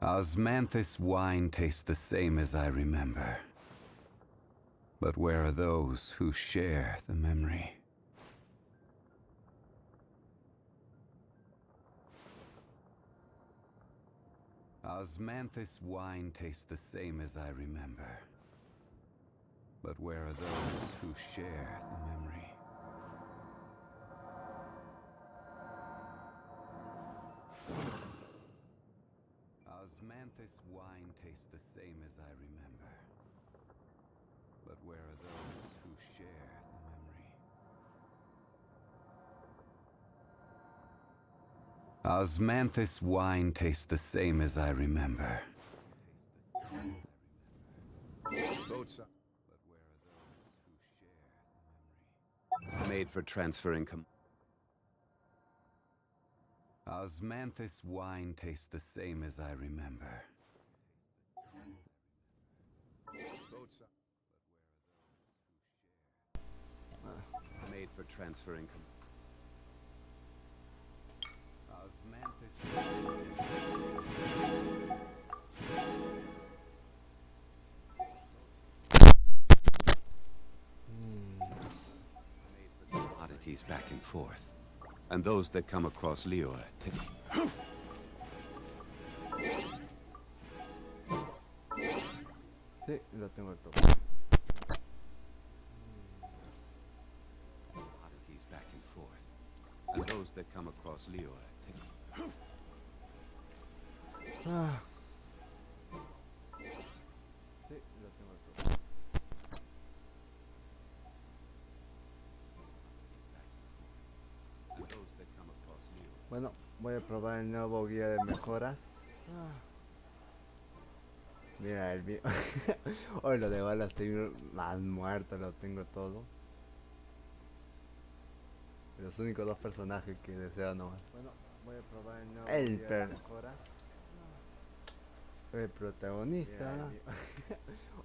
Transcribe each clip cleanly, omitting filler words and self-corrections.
Osmanthus wine tastes the same as I remember. But where are those who share the memory? Osmanthus wine tastes the same as I remember. But where are those who share the memory? Osmanthus wine tastes the same as I remember. But where are those who share the memory? Osmanthus wine tastes the same as I remember. Boats made for transferring Osmanthus wine tastes the same as I remember. made for transferring oddities back and forth. And those that come across Leo take... Sí, lo tengo todo. Oddities back and forth. And those that come across Leo take... Ah. Sí, lo tengo todo. And those that come across Leo. Bueno, voy a probar el nuevo guía de mejoras. Mira el mío. Hoy lo de balas estoy más muerto, lo tengo todo. Los únicos dos personajes que deseo nomás. Bueno, voy a probar el nuevo guía de mejoras. El protagonista.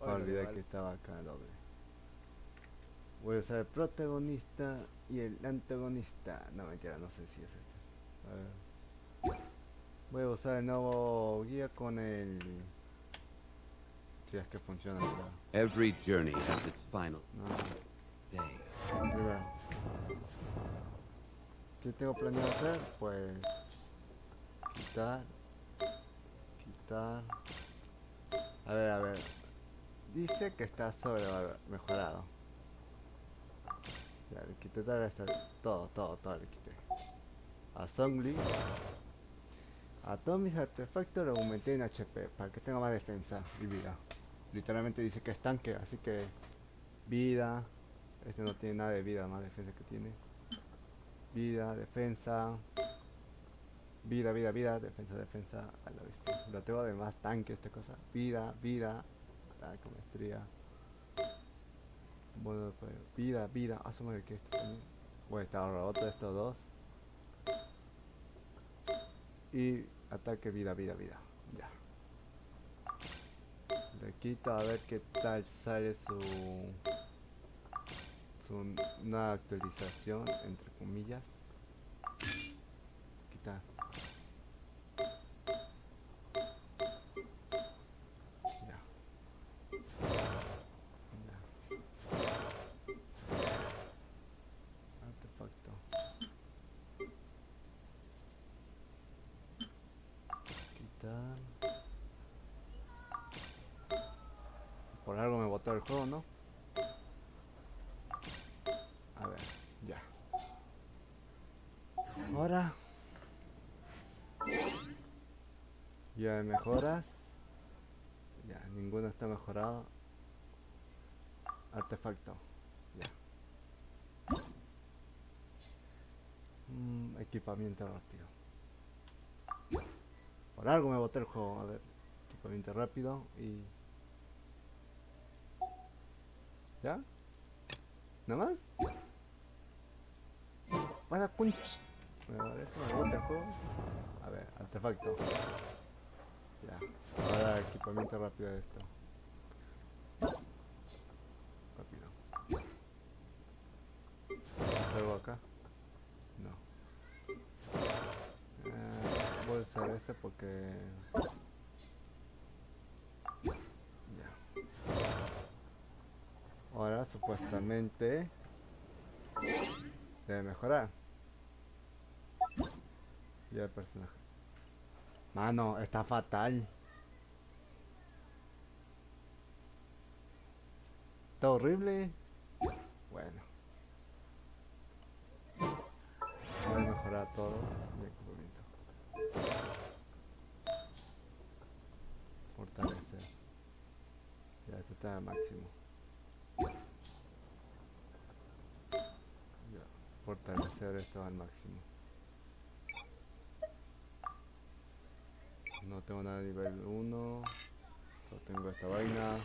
Olvidé que estaba acá doble. Voy a usar el protagonista y el antagonista. No, mentira, no sé si es este. A ver. Voy a usar el nuevo guía con el... Si es que funciona, claro. Every journey has its final No. day. Primero. ¿Qué tengo planeado hacer? Pues... Quitar. A ver. Dice que está sobre mejorado. Ya, le quité todo le quité. A Zongli. A todos mis artefactos lo aumenté en HP para que tenga más defensa y vida. Literalmente dice que es tanque, así que vida. Este no tiene nada de vida, más defensa que tiene. Vida, defensa. Vida, defensa. A la vista. Lo tengo de más tanque esta cosa. Vida. Ataque, maestría. Bueno, pues vida. Asumo que esto también. Voy a estar roto estos dos. Y ataque, vida. Ya. Le quito a ver qué tal sale su nueva actualización, entre comillas. Quitar. Ya. Artefacto. Quitar. Por algo me botó el juego, ¿no? A ver, ya. Ahora. Ya mejoras. Ya, ninguno está mejorado. Artefacto. Ya. Equipamiento rápido. Por algo me boté el juego. A ver. Equipamiento rápido y... ¿Ya? ¿Nada más? ¡Para punch! Me bota el juego. A ver, artefacto. Ya. Ahora equipamiento rápido de esto. Rápido. ¿Algo acá? No. Voy a usar este porque... supuestamente debe mejorar. Y el personaje. Mano, está fatal. Está horrible. Bueno. Voy a mejorar todo mi equipamiento. Fortalecer. Ya, esto está al máximo. Ya, fortalecer esto al máximo. No tengo nada de nivel 1. Solo tengo esta vaina.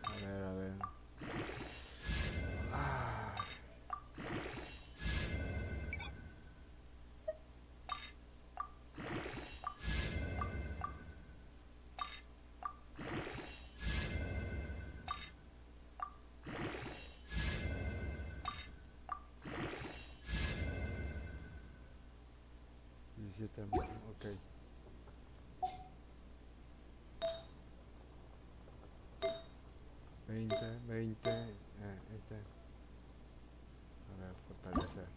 A ver, a ver. Ah. Ok. 20. Este. A ver, fortalecer.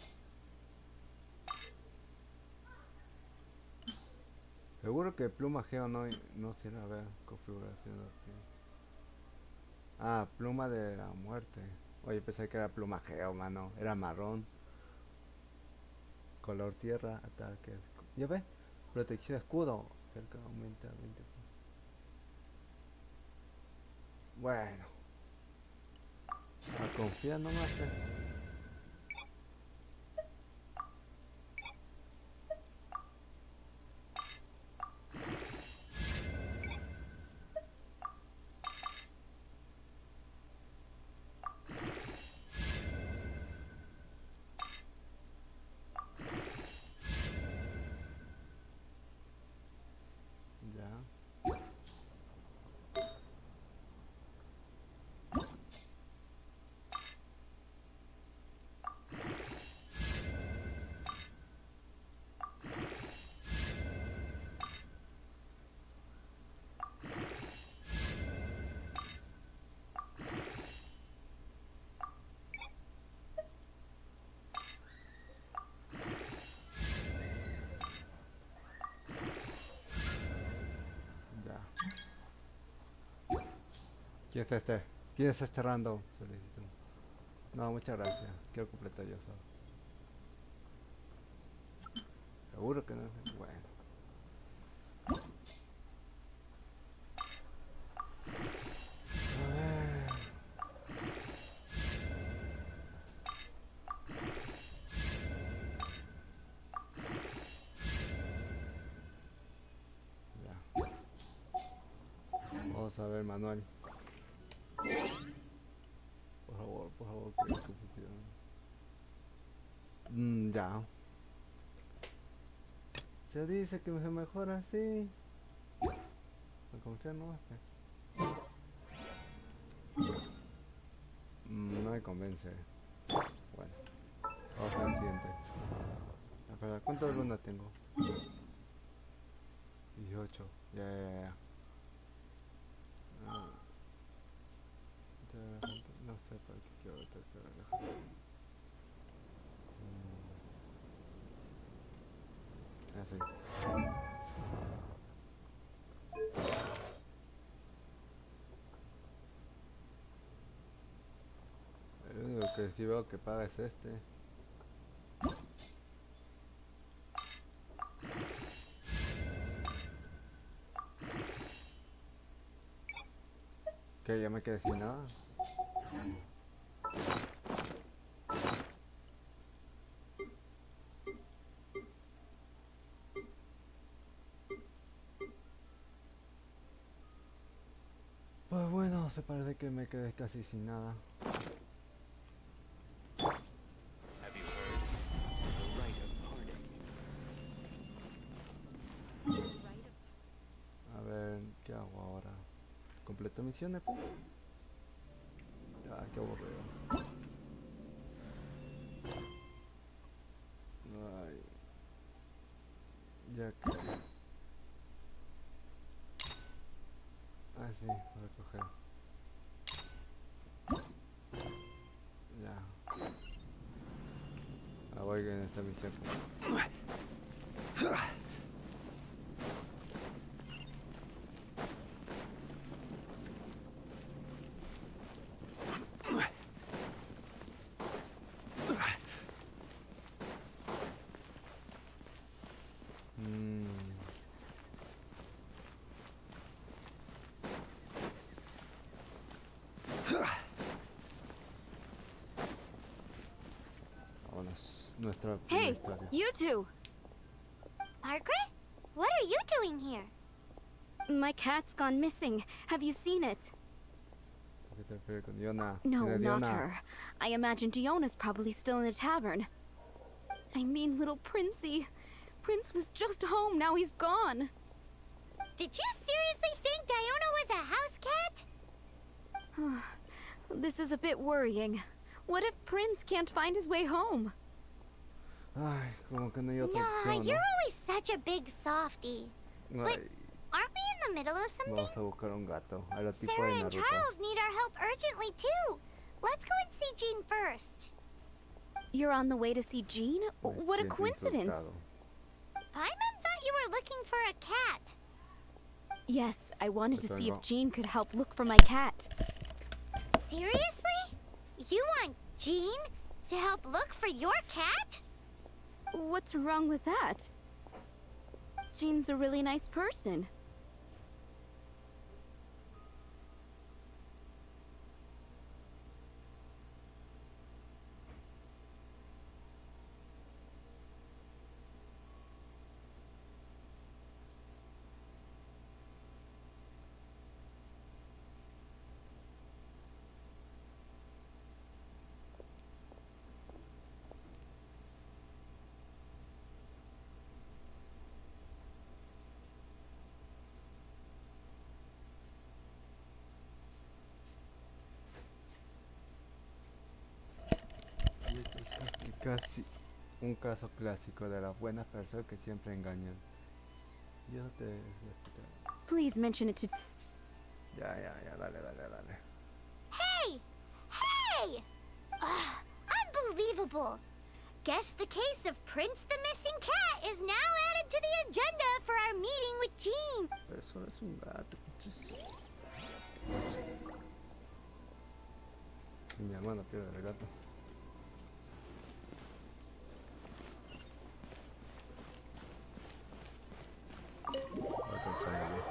Seguro que pluma geo no sirve. A ver, configuración. Ah, pluma de la muerte. Oye, pensé que era pluma geo, mano. Era marrón. Color tierra, ataque. ¿Ya ves? Protección escudo. Cerca aumenta 20. Bueno. A confiar nomás. Ya. Ya. ¿Quién es este? ¿Quién es este random? Solicito. No, muchas gracias. Quiero completar yo solo. Seguro que no es. Bueno. A ver. Ya. Vamos a ver manual. Por favor, que funcione. Ya. Se dice que se mejora así. Me confía nomás. No me convence. Bueno, vamos al siguiente. Espera, ¿cuántas lunas tengo? 18. Ya. Ah, no sé para qué quiero tercera caja. Así. El único que sí veo que paga es este. Que ya me quedé sin nada. Pues bueno, se parece que me quedé casi sin nada. A ver, ¿qué hago ahora? ¿Completo misiones? Pues? Ya, qué aburrido. Ay. Ya que... sí, voy a coger. Ya. Ah, voy en esta misión. Vámonos, nuestra primera Hey, historia. you two! Margaret? What are you doing here? My cat's gone missing. Have you seen it? ¿Qué te refieres con Diona? No, ¿Quién es not Diona? her. I imagine Diona's probably still in the tavern. I mean, little Princey. Prince was just home, now he's gone. Did you seriously think Diona was a house cat? This is a bit worrying. What if Prince can't find his way home? Ay, como que no hay otra Nah, opción, you're ¿no? always such a big softie. But Ay, aren't we in the middle of something? vamos a buscar un gato. A la tipo Sarah de and Naruto. Charles need our help urgently too. Let's go and see Jean first. You're on the way to see Jean? Me What a siento coincidence. insultado. Paimon thought you were looking for a cat. Yes, I wanted to Pues see no. if Jean could help look for my cat. Seriously? You want Jean to help look for your cat? What's wrong with that? Jean's a really nice person. Y casi un caso clásico de las buenas personas que siempre engañan. Yo te... Please mention it to... Ya, dale. Hey! Hey! Ugh, unbelievable! Guess the case of Prince the Missing Cat is now added to the agenda for our meeting with Jean. Pero eso es un gato, pinches. Y mi hermano pierde el gato. Voy a pensarlo.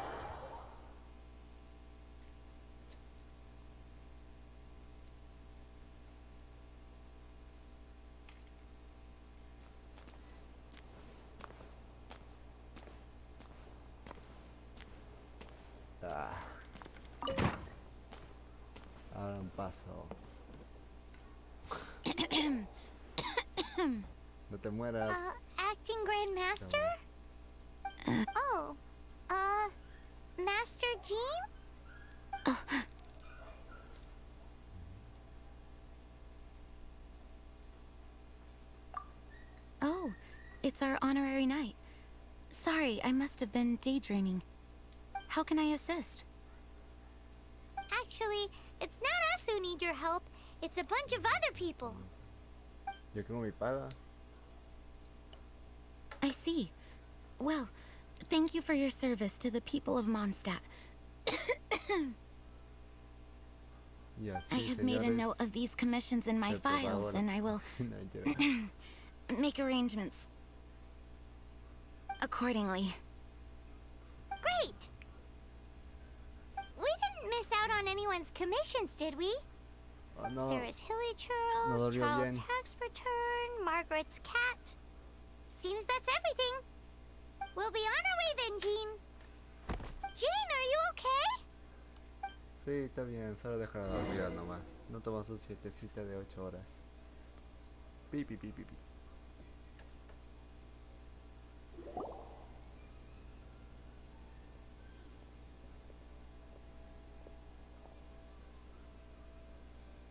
Ahora un paso. No te mueras. Acting Grand Master? Oh, Master Jean? Oh, it's our honorary night. Sorry, I must have been daydreaming. How can I assist? Actually, it's not us who need your help. It's a bunch of other people. Yo como mi paga. I see. Well, thank you for your service to the people of Mondstadt. Y así, I have made a señores, note of these commissions in my se probaba files, la- and I will No, mentira. make arrangements accordingly. Great! We didn't miss out on anyone's commissions, did we? Oh, no. Sarah's Hilly No Churls, dolió Charles' bien. tax return, Margaret's cat. Seems that's everything. We'll be on our way then, Jean. Jean, are you okay? Sí, está bien, solo déjala dormir nomás. No tomas un siestecita de 8 horas. Pi.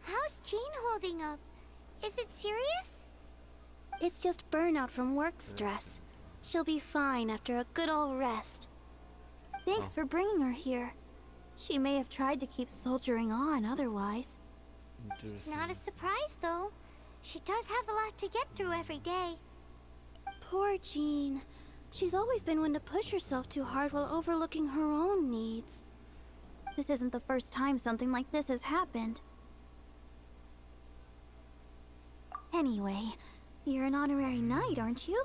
How's Jean holding up? Is it serious? It's just burnout from work stress. She'll be fine after a good old rest. Thanks Oh. for bringing her here. She may have tried to keep soldiering on otherwise. It's not a surprise, though. She does have a lot to get through every day. Poor Jean. She's always been one to push herself too hard while overlooking her own needs. This isn't the first time something like this has happened. Anyway, you're an honorary knight, aren't you?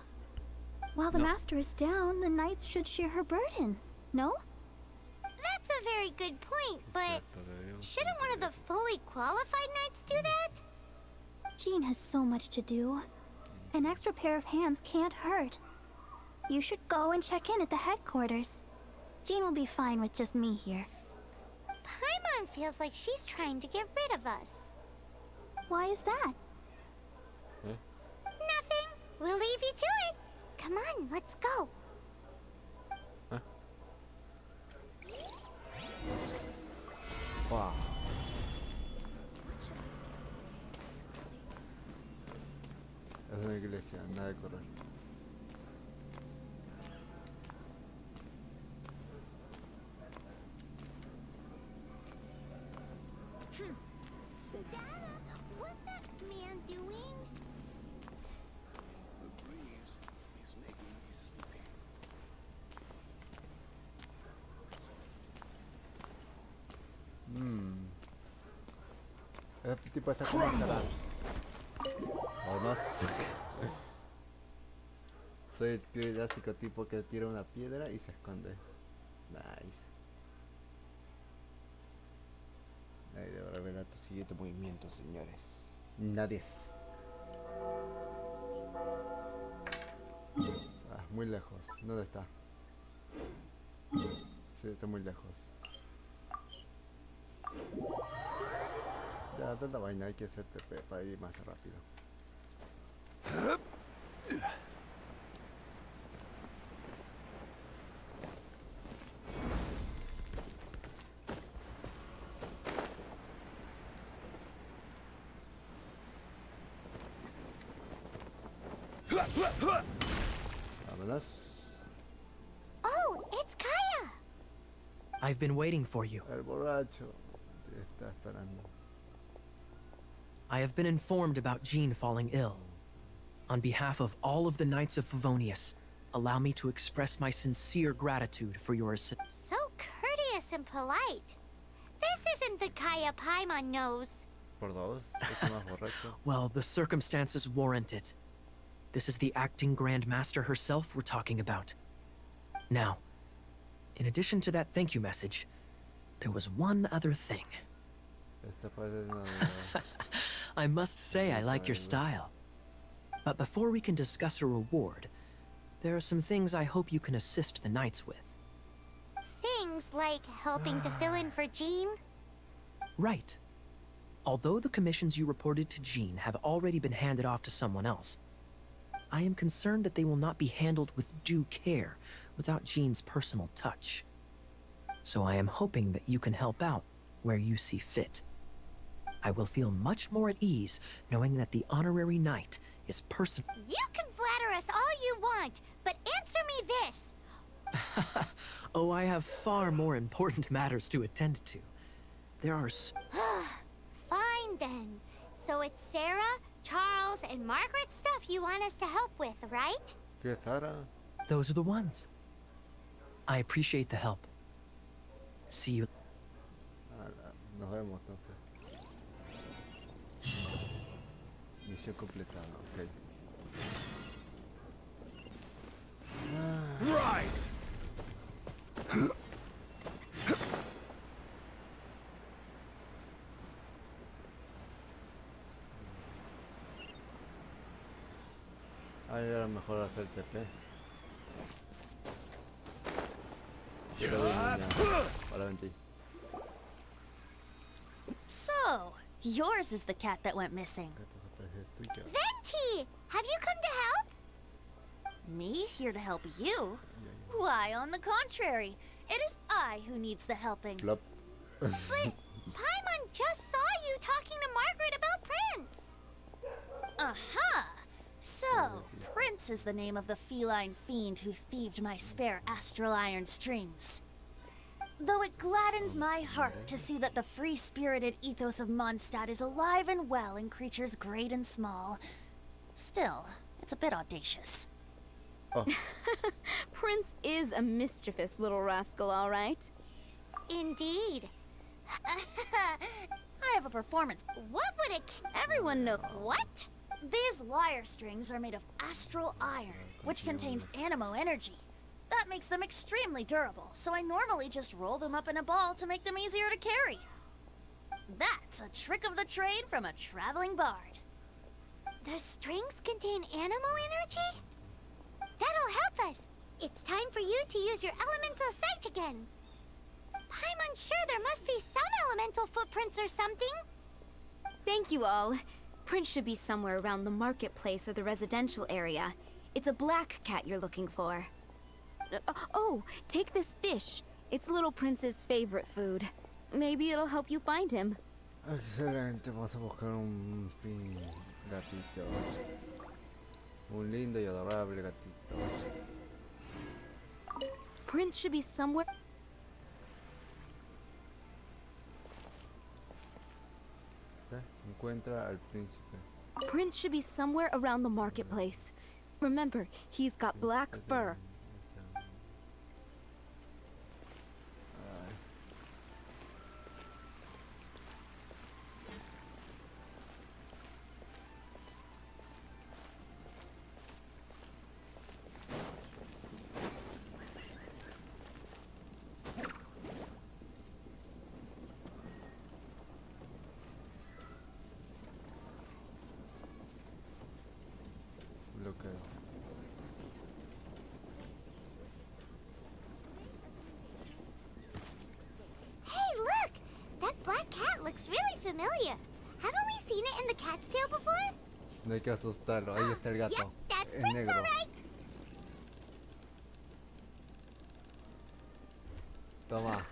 While the master is down, the knights should share her burden, no? That's a very good point, but shouldn't one of the fully qualified knights do that? Jean has so much to do. An extra pair of hands can't hurt. You should go and check in at the headquarters. Jean will be fine with just me here. Paimon feels like she's trying to get rid of us. Why is that? Nothing. We'll leave you to it. Come on, let's go. Wow. Es una iglesia, nada de correr. Dada, what's that man doing? The breeze is making me sleepy. Ese tipo está como estará. O no sé. Soy el clásico tipo que tira una piedra y se esconde. Nice. Ahí debo revelar tu siguiente movimiento, señores. Nadie. Ah, muy lejos. ¿Dónde está? Sí, está muy lejos. Ya, tanta vaina, hay que hacer TP para ir más rápido. Vámonos. Oh, it's Kaya. I've been waiting for you. El borracho está esperando. I have been informed about Jean falling ill. On behalf of all of the Knights of Favonius, allow me to express my sincere gratitude for your assistance. So courteous and polite. This isn't the Kaya Paimon knows. Por dos, es más borracho. Well, the circumstances warrant it. This is the acting Grand Master herself we're talking about. Now, in addition to that thank you message, there was one other thing. Esta parece una... I must say I like your style. But before we can discuss a reward, there are some things I hope you can assist the Knights with. Things like helping to fill in for Jean. Right. Although the commissions you reported to Jean have already been handed off to someone else, I am concerned that they will not be handled with due care without Jean's personal touch. So I am hoping that you can help out where you see fit. I will feel much more at ease knowing that the honorary knight is person. You can flatter us all you want, but answer me this. Oh, I have far more important matters to attend to. There are Fine then. So it's Sarah, Charles, and Margaret's stuff you want us to help with, right? ¿Qué, Sara? Those are the ones. I appreciate the help. See you. Nos vemos entonces. Misión completada, ok. Right! Ahí era mejor hacer TP. Quiero ir, niña. Para venti. So, yours is the cat that went missing. Venti! Have you come to help? Me here to help you? Why, on the contrary, it is I who needs the helping. Plop. But Paimon just saw you talking to Margaret about Prince. Aha! So, Prince is the name of the feline fiend who thieved my spare astral iron strings. Though it gladdens my heart to see that the free-spirited ethos of Mondstadt is alive and well in creatures great and small, still, it's a bit audacious. Oh, Prince is a mischievous little rascal, all right. Indeed. I have a performance. What would it... Everyone knows. What? These lyre strings are made of astral iron, which contains animo energy. That makes them extremely durable, so I normally just roll them up in a ball to make them easier to carry. That's a trick of the trade from a traveling bard. The strings contain animo energy? That'll help us. It's time for you to use your elemental sight again. I'm unsure, there must be some elemental footprints or something. Thank you all. Prince should be somewhere around the marketplace or the residential area. It's a black cat you're looking for. Oh, take this fish. It's Little Prince's favorite food. Maybe it'll help you find him. excelente. Vamos a buscar un gatito. Un lindo y adorable gatito. Prince should be somewhere. Encuentra al príncipe. Prince should be somewhere around the marketplace. Remember, he's got black fur. Hey, look! That black cat looks really familiar. Haven't we seen it in the cat's tail before? No hay que asustarlo. Ahí está el gato. Yep, that's Es Prince, negro. all right. Toma.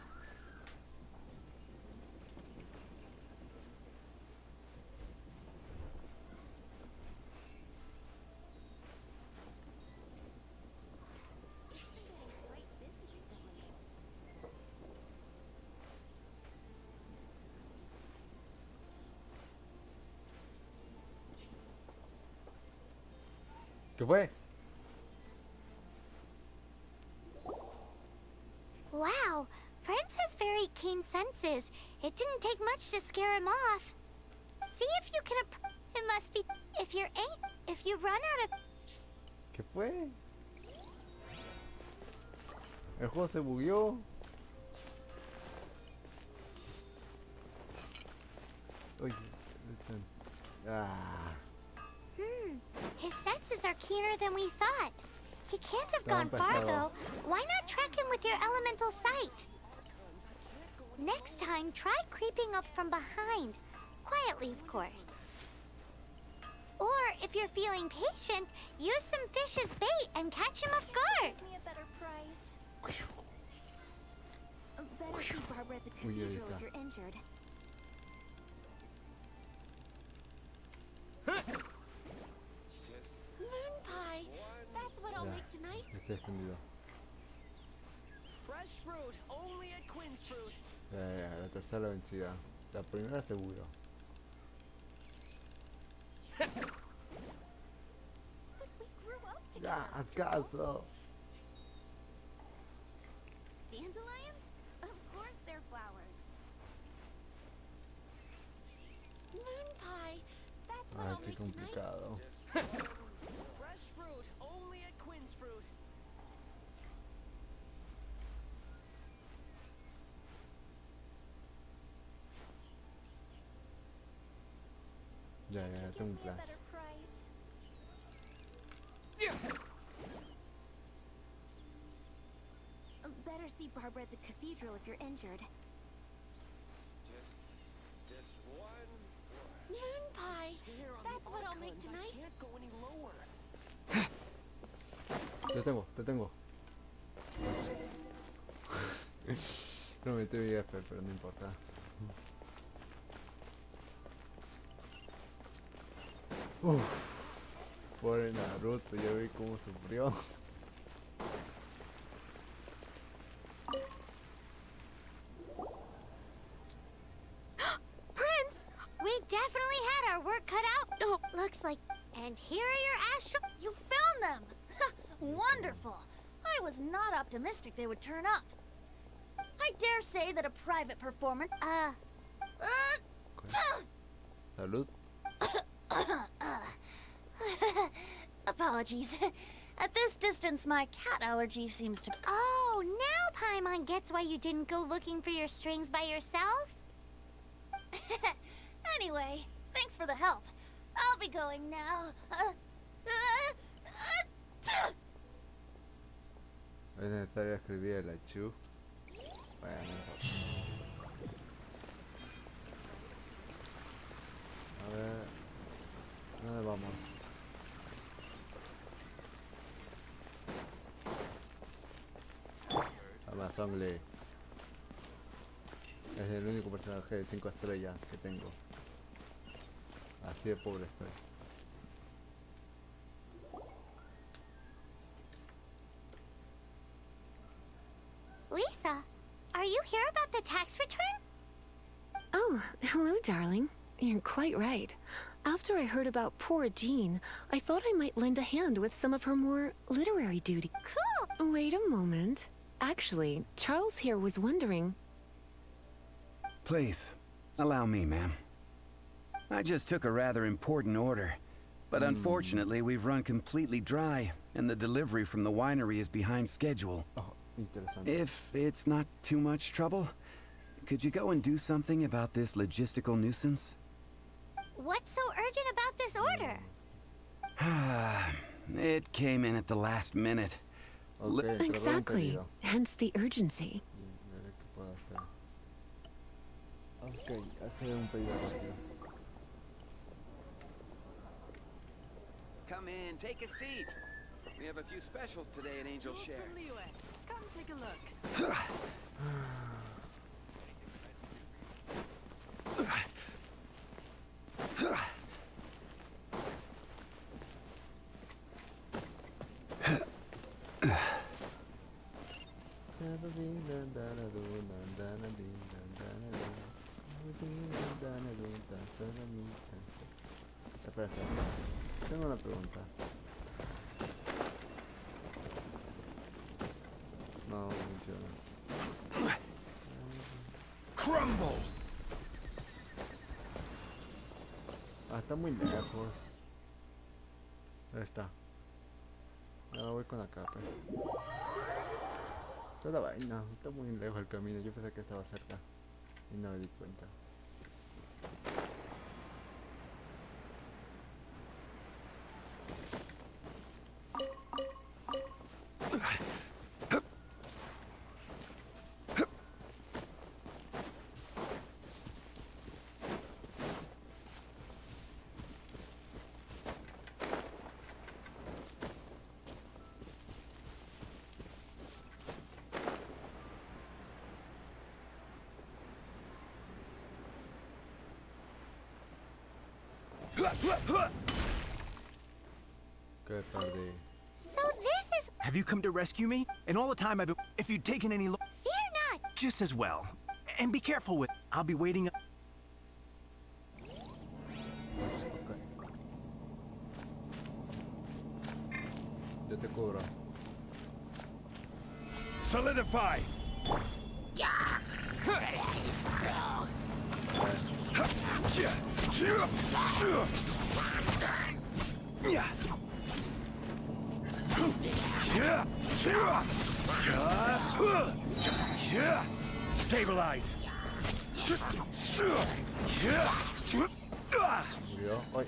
¿Qué fue? Wow, Prince has very keen senses. It didn't take much to scare him off. See if you can it must be if you run out of... ¿Qué fue? El juego se bugueó. Uy, ah. His senses are keener than we thought. He can't have gone far, Pescado. though. Why not track him with your elemental sight? Next time, try creeping up from behind. Quietly, of course. Or, if you're feeling patient, use some fish as bait and catch him off guard. Give me a better price. Better see Barbara at the Uy, ahí cathedral está. if you're injured. Moon pie. That's what I'll Ya, make tonight. está escondido. Fresh fruit, only at Quinn's Fruit. Ya, la tercera vencida. La primera seguro. But we grew up together. Ya, acaso. Dandelions? Of course they're flowers. Moon pie. That's what Ay, I'll qué make tonight. complicado. Fresh fruit, only at Quinn's Fruit. Ya, tengo un Give me a plan. better price. Better see Barbara at the cathedral if you're injured. Just one. Moon pie. Here on That's the what I'll make Archons, tonight. I can't go any lower. Te tengo, te tengo. No metí mi F, pero no importa. Uf, pobre Naruto, ya vi cómo sufrió. interior astro... You found them! Wonderful! I was not optimistic they would turn up. I dare say that a private performance... Salud. Apologies. At this distance, my cat allergy seems to... Oh, now Paimon gets why you didn't go looking for your strings by yourself? Anyway, thanks for the help. I'll be going now. Es necesario escribir el archivo. Bueno. A ver. ¿Dónde vamos? Amazonle. Es el único personaje de 5 estrellas que tengo. Así de pobre estoy. Lisa, are you here about the tax return? Oh, hello, darling. You're quite right. After I heard about poor Jean, I thought I might lend a hand with some of her more literary duty. Cool. Wait a moment. Actually, Charles here was wondering... Please, allow me, ma'am. I just took a rather important order, but unfortunately we've run completely dry, and the delivery from the winery is behind schedule. Oh, interesante. If it's not too much trouble, could you go and do something about this logistical nuisance? What's so urgent about this order? It came in at the last minute. Okay, Exactly. Hence the urgency. Veré qué puedo hacer. Ok, hacer un pedido rápido. Come in, take a seat. We have a few specials today at Angel Share. Come take a look. Espera, tengo una pregunta. No funciona. Crumble! Ah, está muy lejos. Ahí está. Ahora voy con acá, pues. Esta es la vaina, está muy lejos el camino. Yo pensé que estaba cerca y no me di cuenta. Qué tarde. So this is... Have you come to rescue me? And all the time I've been... If you'd taken any... Fear not! Just as well. And be careful with... I'll be waiting... Yo te cubro. Solidify! Stabilize! Murió. Ay.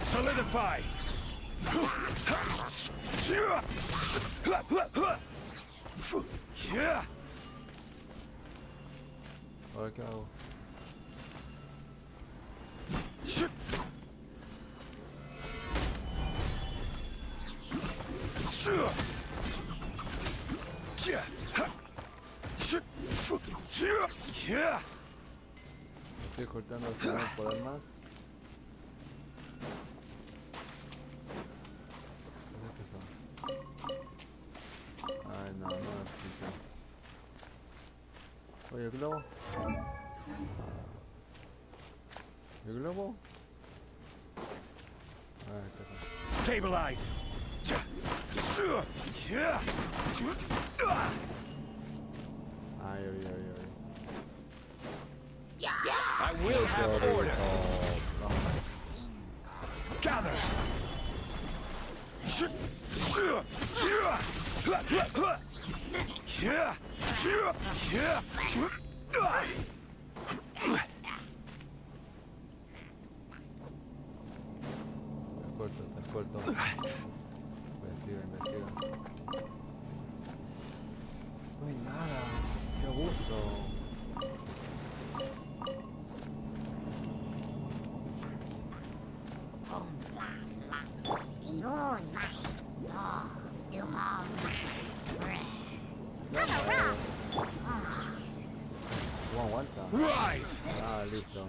Solidify! Ahora qué hago. Estoy cortando el canal por el más. no explica. Oye, el globo. ¿El globo? Stabilize. Ay. I will have order. Gather. Te corto. Investiga. No hay nada. Qué gusto. Aguanta. Rise. Ah, listo.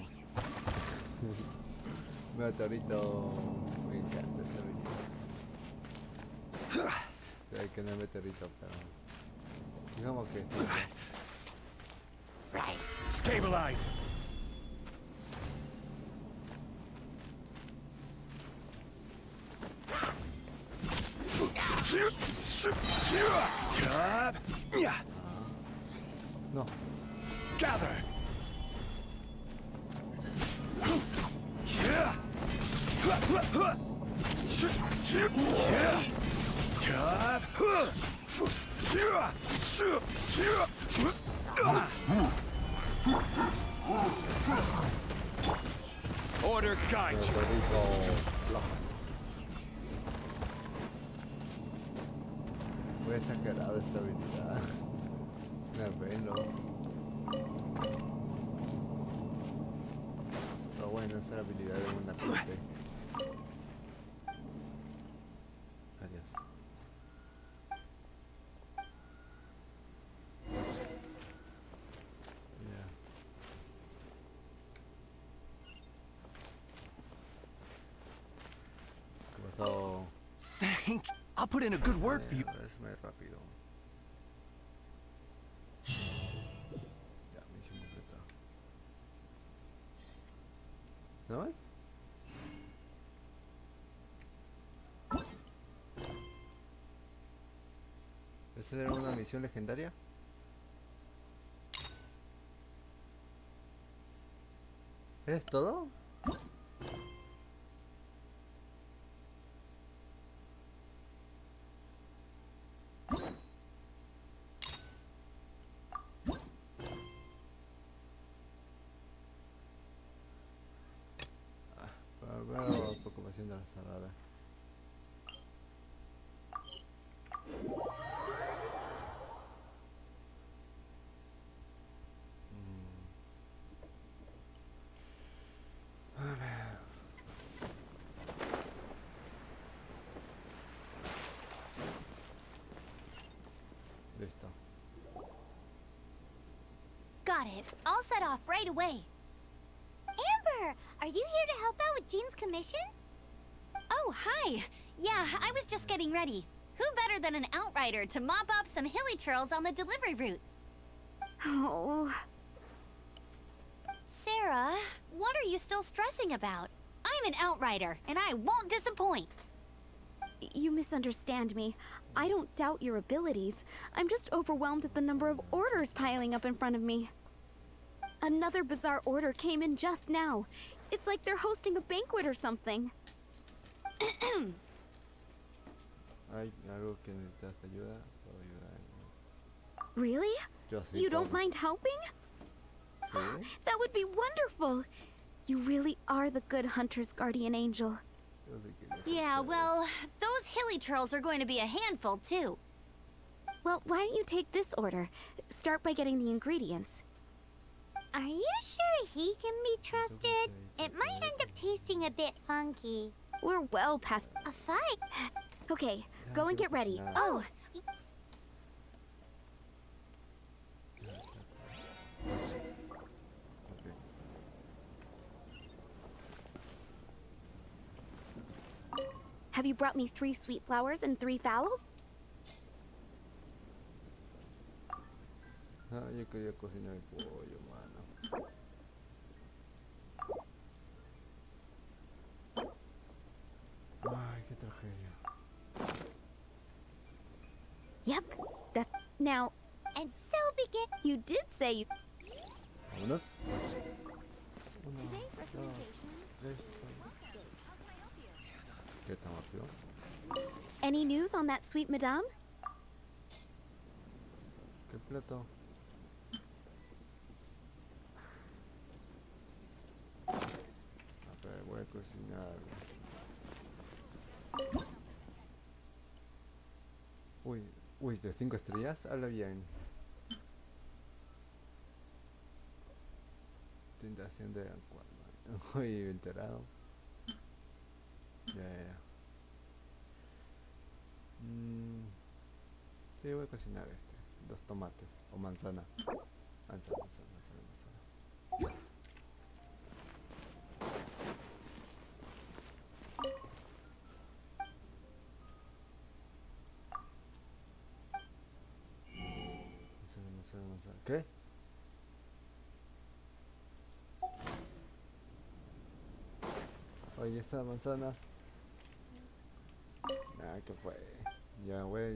Meteorito. Me encanta el meteorito. Sé que no es meteorito, pero digamos que sí. Stabilize. No. Gather. Order guide you. Muy exagerado esta habilidad. Me apeno. Pero bueno, esa es la habilidad de una corte. Adiós. Ya. ¿Qué pasó? Thank. I'll put in a good word for you. Es muy rápido. Ya, misión completa. ¿No es? ¿Esa era una misión legendaria? ¿Es todo? Pero preocupación de la salada. A ver. Listo. Got it. I'll set off right away. Amber, are you here to help out with Jean's commission? Oh, hi. Yeah, I was just getting ready. Who better than an outrider to mop up some hilly trails on the delivery route? Oh. Sarah, what are you still stressing about? I'm an outrider, and I won't disappoint. You misunderstand me. I don't doubt your abilities. I'm just overwhelmed at the number of orders piling up in front of me. Another bizarre order came in just now. It's like they're hosting a banquet or something. ¿Hay algo que necesitas ayuda? ¿Puedo ayudar? Really? Yo sí You don't puedo. mind helping? ¿Sí? That would be wonderful. You really are the good hunter's guardian angel. Yo sí quería Yeah, hacer- well, those hilly trails are going to be a handful, too. Well, why don't you take this order? Start by getting the ingredients. Are you sure he can be trusted? It might end up tasting a bit funky. We're well past... A fight? Okay, go and get ready. Oh, Have you brought me 3 sweet flowers and 3 fowls? Yo quería cocinar el pollo, mano. Ay, qué tragedia. Yep, that. Now, And so begin. you did say you. Vámonos. Uno, Today's dos, recommendation tres, is steak. How can I help you? ¿qué tan rápido? Any news on that sweet madame? ¿Qué plato? A ver, voy a cocinar. Uy, de 5 estrellas, habla bien. Tentación de acuario. Uy, enterado. Ya. Sí, voy a cocinar 2 tomates o manzana. Manzana. Manzana. ¿Qué? Oye, estas manzanas. ¿Qué fue? Ya voy a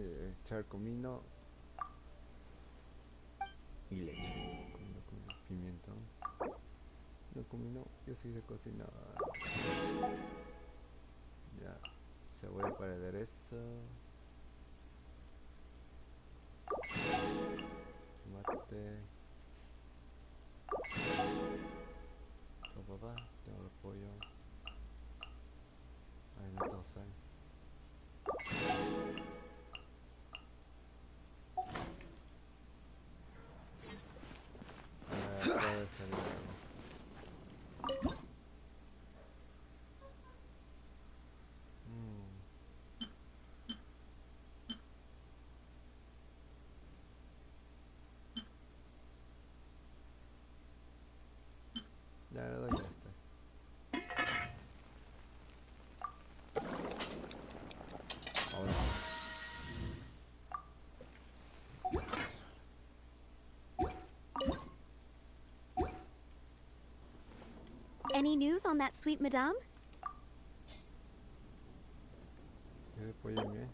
echar comino y leche. Pimiento. No comino, yo sí sé cocinar. Ya, cebolla para el aderezo. Tomate. Papá, tengo el pollo. Ahí no tengo sal. Puede salir algo. Ya le doy Ahora. Any news on that sweet madame? ¿Qué pollo bien?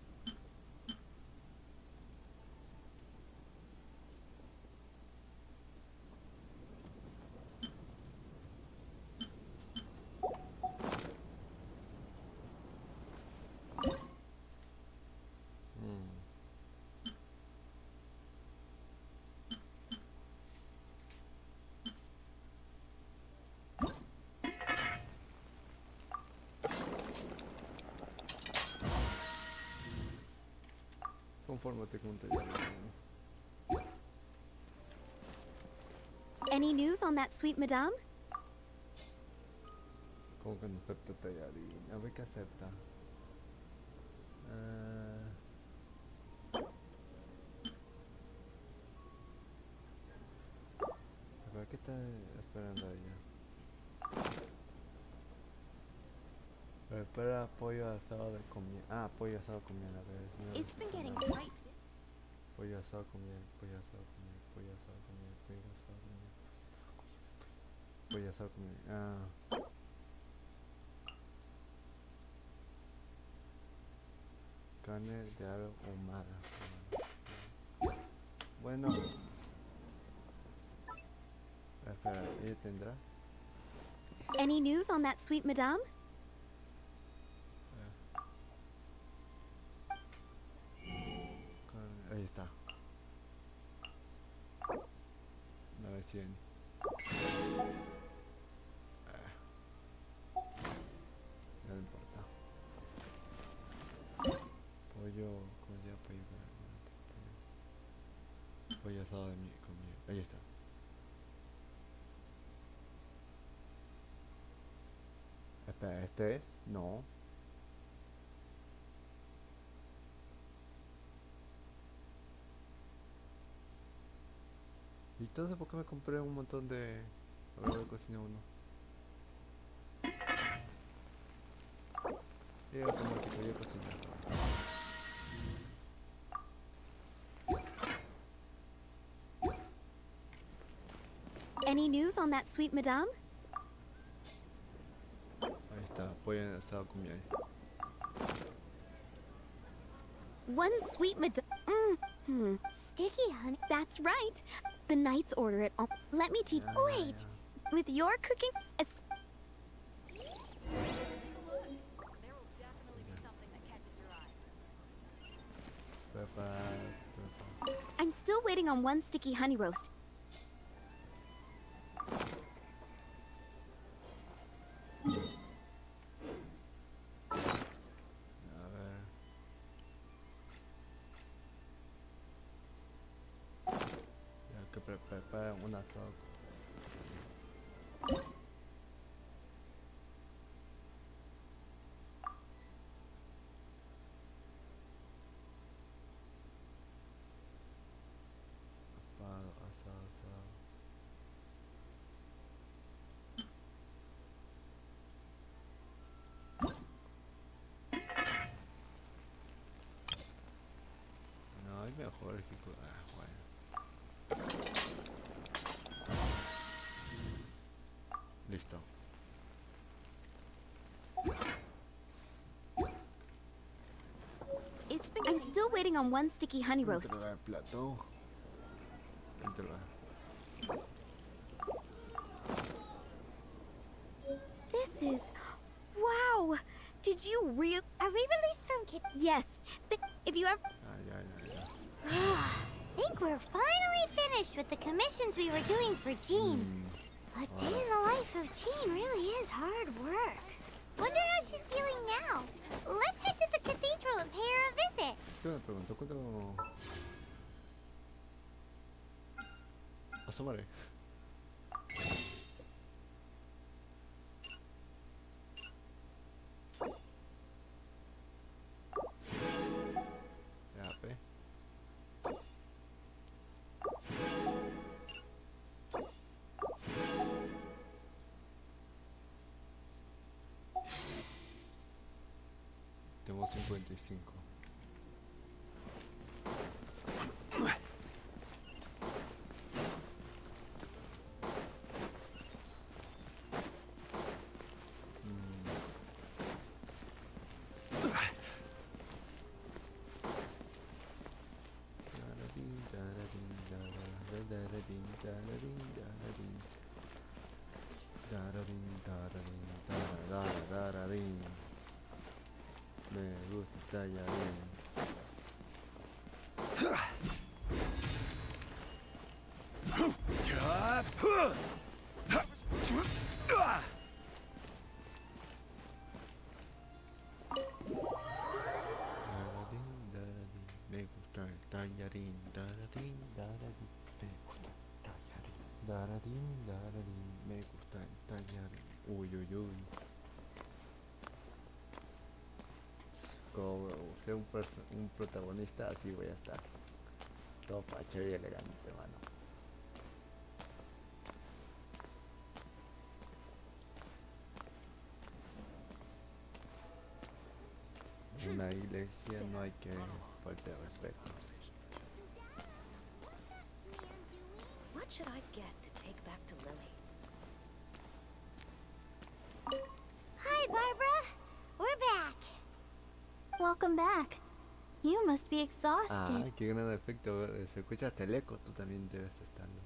Confórmate con un taller. Any news on that sweet madame? ¿Cómo que no acepta tallarín? A ver qué acepta. A ver qué está esperando ella. Espera pollo asado de comida. Pollo asado con miel, a ver. No, It's been getting no. quite. Pollo asado con miel, pollo asado con miel, pollo asado con miel, pollo asado con miel. Carne de ave ahumada. Bueno. Espera, ¿ella tendrá? Any news on that sweet madame? Ahí está. 900. No importa. Pollo, ¿cómo se llama? Pollo asado de comida. Ahí está. Espera, ¿este es? No. ¿Y entonces por qué me compré un montón de... A ver, voy a cocinar uno. Y automático, voy a cocinar. Any news on that sweet madame? Ahí está, pollo en asado con miel. One sweet madame. Sticky honey. That's right. The knights order it. Let me teach. Wait. With your cooking. I'm still waiting on one sticky honey roast. A ver. Ya que preparan un asado. Asado. No, hay mejores que... bueno. Listo. I'm still waiting on one sticky honey roast. Entregar el plato. Entregar. This is... Wow! Did you real... A re-release from Kid. Yes. If you ever... Think we're finally finished with the commissions we were doing for Jean. A day in the life of Jean really is hard work. Wonder how she's feeling now. Let's head to the cathedral and pay her a visit. ¿Qué me preguntó cuánto? Asómale. Ya, ve. Tengo 55. Me gusta ya bien. Me gusta el tallarín, daradín, daradín, me gusta el tallarín, daradín, daradín, me gusta el tallarín, uy, uy, uy. Como sea un protagonista, así voy a estar. Todo facho y elegante, mano. En una iglesia no hay que faltar respeto. What should I get to take back to Lily? Hi, Barbara. We're back. Welcome back. You must be exhausted. Ah, qué gran efecto. Se escucha hasta el eco. Tú también debes estarlo.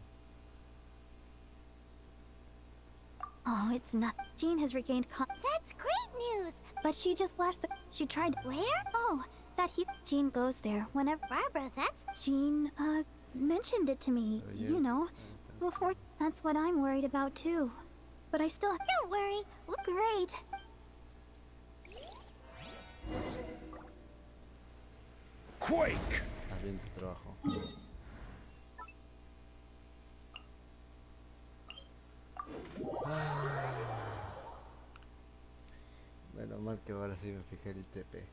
Oh, it's not. Jean has regained That's great news. but she just left the... She tried... Where? Oh, that he... Jean goes there whenever... Barbara, that's... Jean, mentioned it to me, Yeah. you know, before... That's what I'm worried about, too. But I still... Don't worry. Great. Quake! Haz bien tu trabajo. Menos mal que ahora sí me fijé el TP.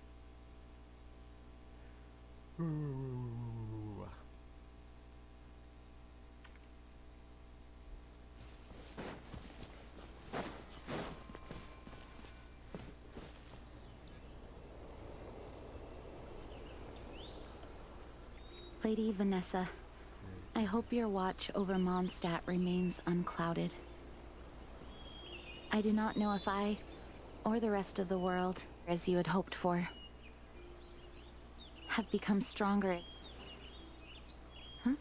Lady Vanessa, I hope your watch over Mondstadt remains unclouded. I do not know if I, or the rest of the world, as you had hoped for, have become stronger. Huh?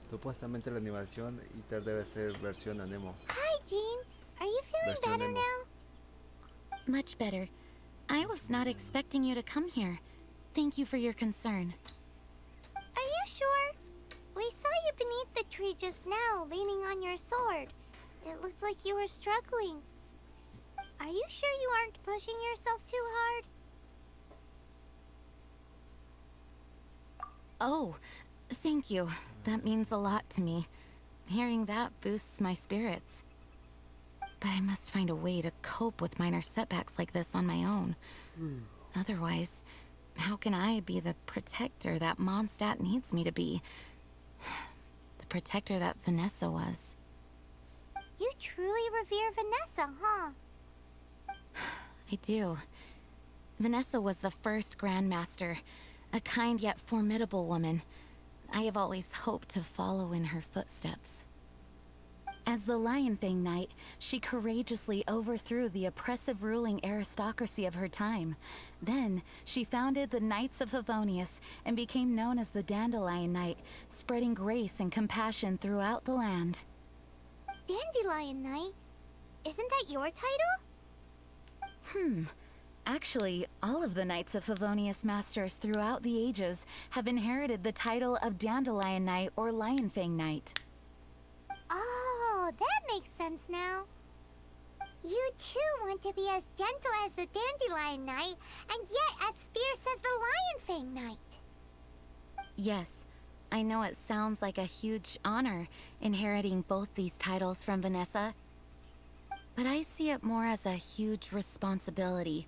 Supuestamente la animación ITER debe ser versión Anemo. Hi, Jean. Are you feeling Versión better emo. now? Much better. I was not expecting you to come here. Thank you for your concern. Are you sure? We saw you beneath the tree just now, leaning on your sword. It looked like you were struggling. Are you sure you aren't pushing yourself too hard? Oh, thank you. That means a lot to me. Hearing that boosts my spirits. But I must find a way to cope with minor setbacks like this on my own. Otherwise, how can I be the protector that Mondstadt needs me to be? The protector that Vanessa was. You truly revere Vanessa, huh? I do. Vanessa was the first Grandmaster, a kind yet formidable woman. I have always hoped to follow in her footsteps. As the Lionfang Knight, she courageously overthrew the oppressive ruling aristocracy of her time. Then, she founded the Knights of Favonius and became known as the Dandelion Knight, spreading grace and compassion throughout the land. Dandelion Knight? Isn't that your title? Actually, all of the Knights of Favonius Masters throughout the ages have inherited the title of Dandelion Knight or Lionfang Knight. Oh, that makes sense now. You too want to be as gentle as the Dandelion Knight, and yet as fierce as the Lionfang Knight. Yes, I know it sounds like a huge honor, inheriting both these titles from Vanessa, but I see it more as a huge responsibility.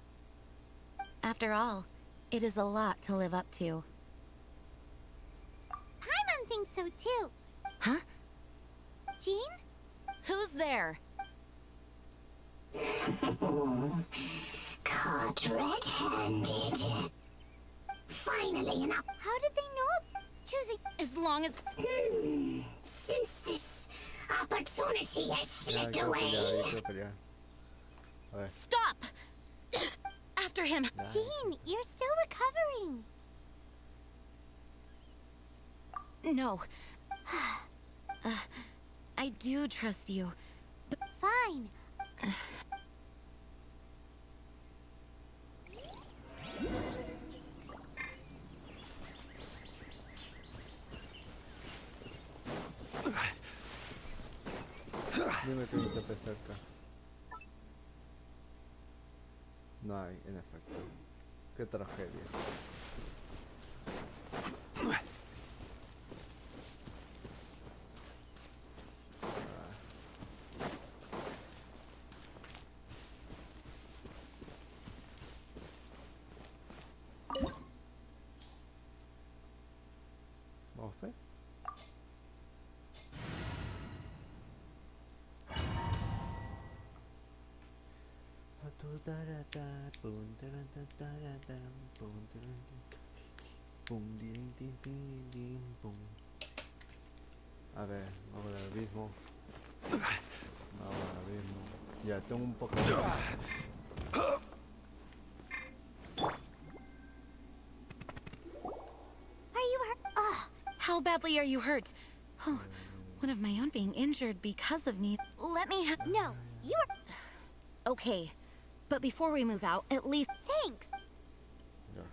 After all, it is a lot to live up to. Paimon thinks so too. Huh? Jean? Who's there? Caught red-handed. Finally enough. How did they know of choosing? As long as... Since this opportunity has Ya, slipped quiero away. pelear, quiero pelear. A ver. Stop! After him! Ya. Jean, you're still recovering. No. I do trust you. Fine. Dime que no te cerca. No hay, en efecto. Qué tragedia. Vamos a ver. A ver, vamos al abismo. Vamos al abismo. Ya, tengo un poco. Are you hurt? Ugh. How badly are you hurt? Oh, one of my own being injured because of me. Let me have... No, you are. Okay, but before we move out, at least... Thanks. Ya.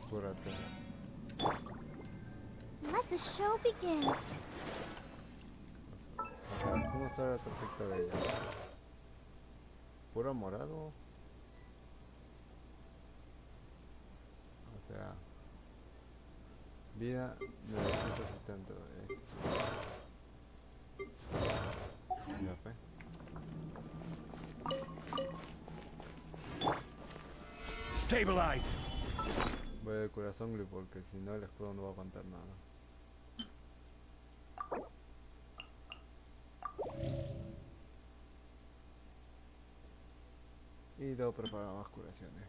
Cúrate. Let the show begin. Ajá, ¿cómo está el efecto de ella? ¿Puro morado? O sea... Vida 970. Ya fue. Stabilize! Voy de corazón porque si no el escudo no va a aguantar nada. Y debo preparar más curaciones.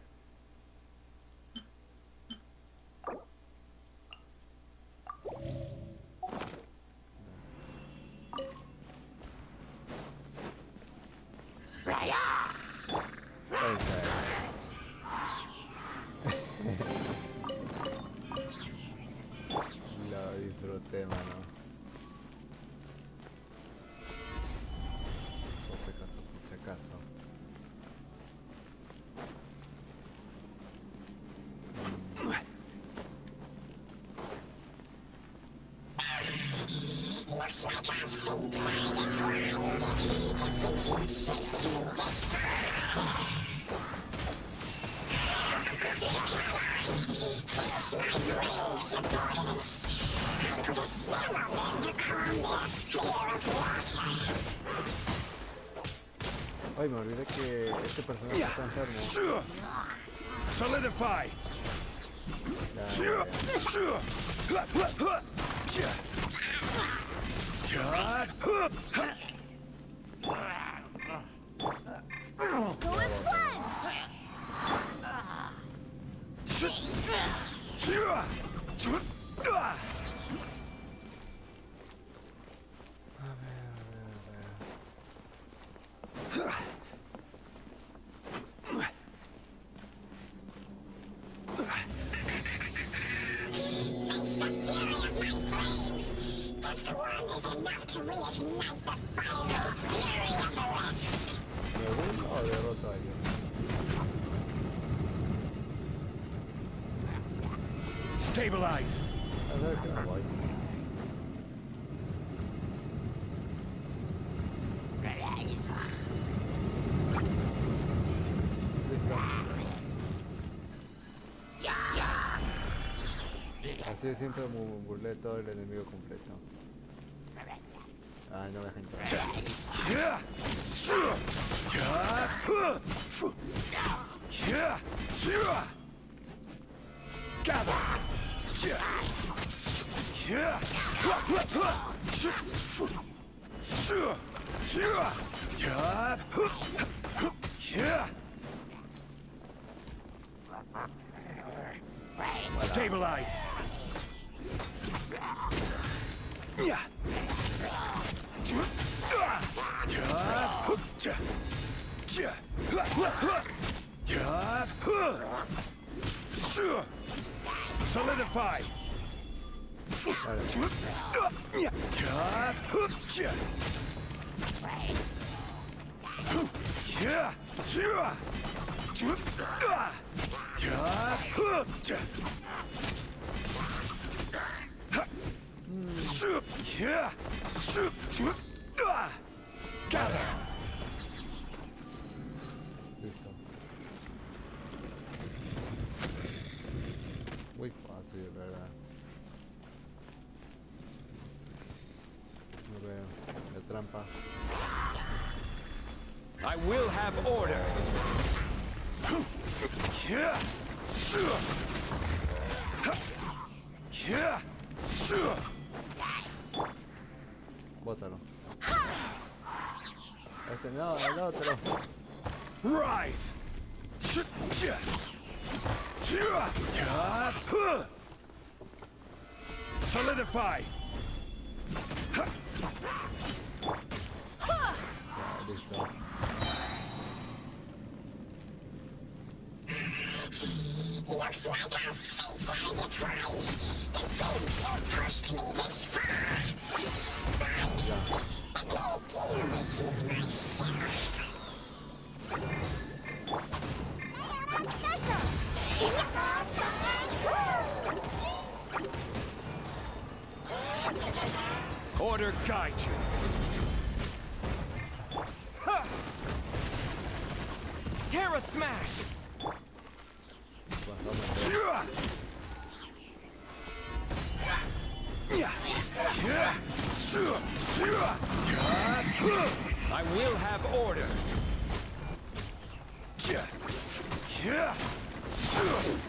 Lo disfruté, mano. Por si acaso, por si acaso. Ay, me olvidé que este personaje está enfermo. Solidify. Go as one! Stabilize. A ver qué me voy. Así de siempre burlé todo el enemigo completo. Ay, no me deja entrar. Gather. Stabilize. Solidify. Gather. Listo. Muy fácil, ¿verdad? No veo. La trampa. I will have order. Bótalo. Este no, el otro. Rise. Solidify. Ya, listo. Looks like our fates are intertwined. The things you pushed me this far. Ya. I may deal with you myself. Order guide you. Ha! Terra smash. I will have order.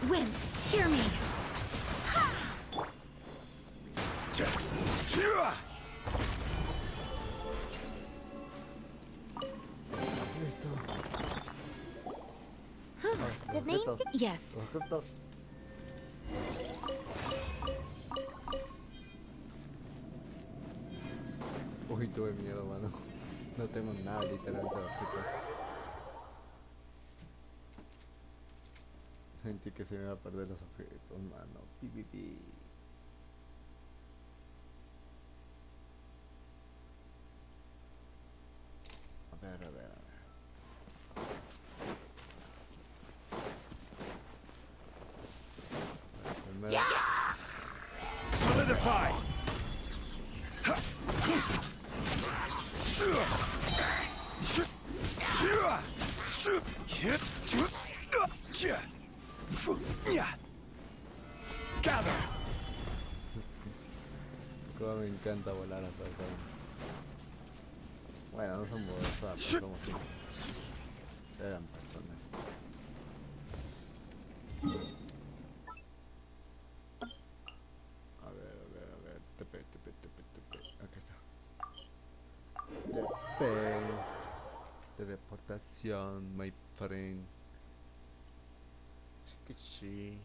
Wind, hear me. Listo. The main Objetos. Yes. Objetos. Uy, tuve miedo, mano. No tengo nada literalmente de objetos. Sentí que se me iba a perder los objetos, mano. Pi, pi, pi. A ver, a ver, a ver. Primero. Solidify! Gather! Como me encanta volar hasta acá. Bueno, no son bodas, pero como que eran personas. A ver, a ver, a ver. Tepe, tepe, tepe, tepe. Acá está. Tepe. Teleportación, my friend. Que sí.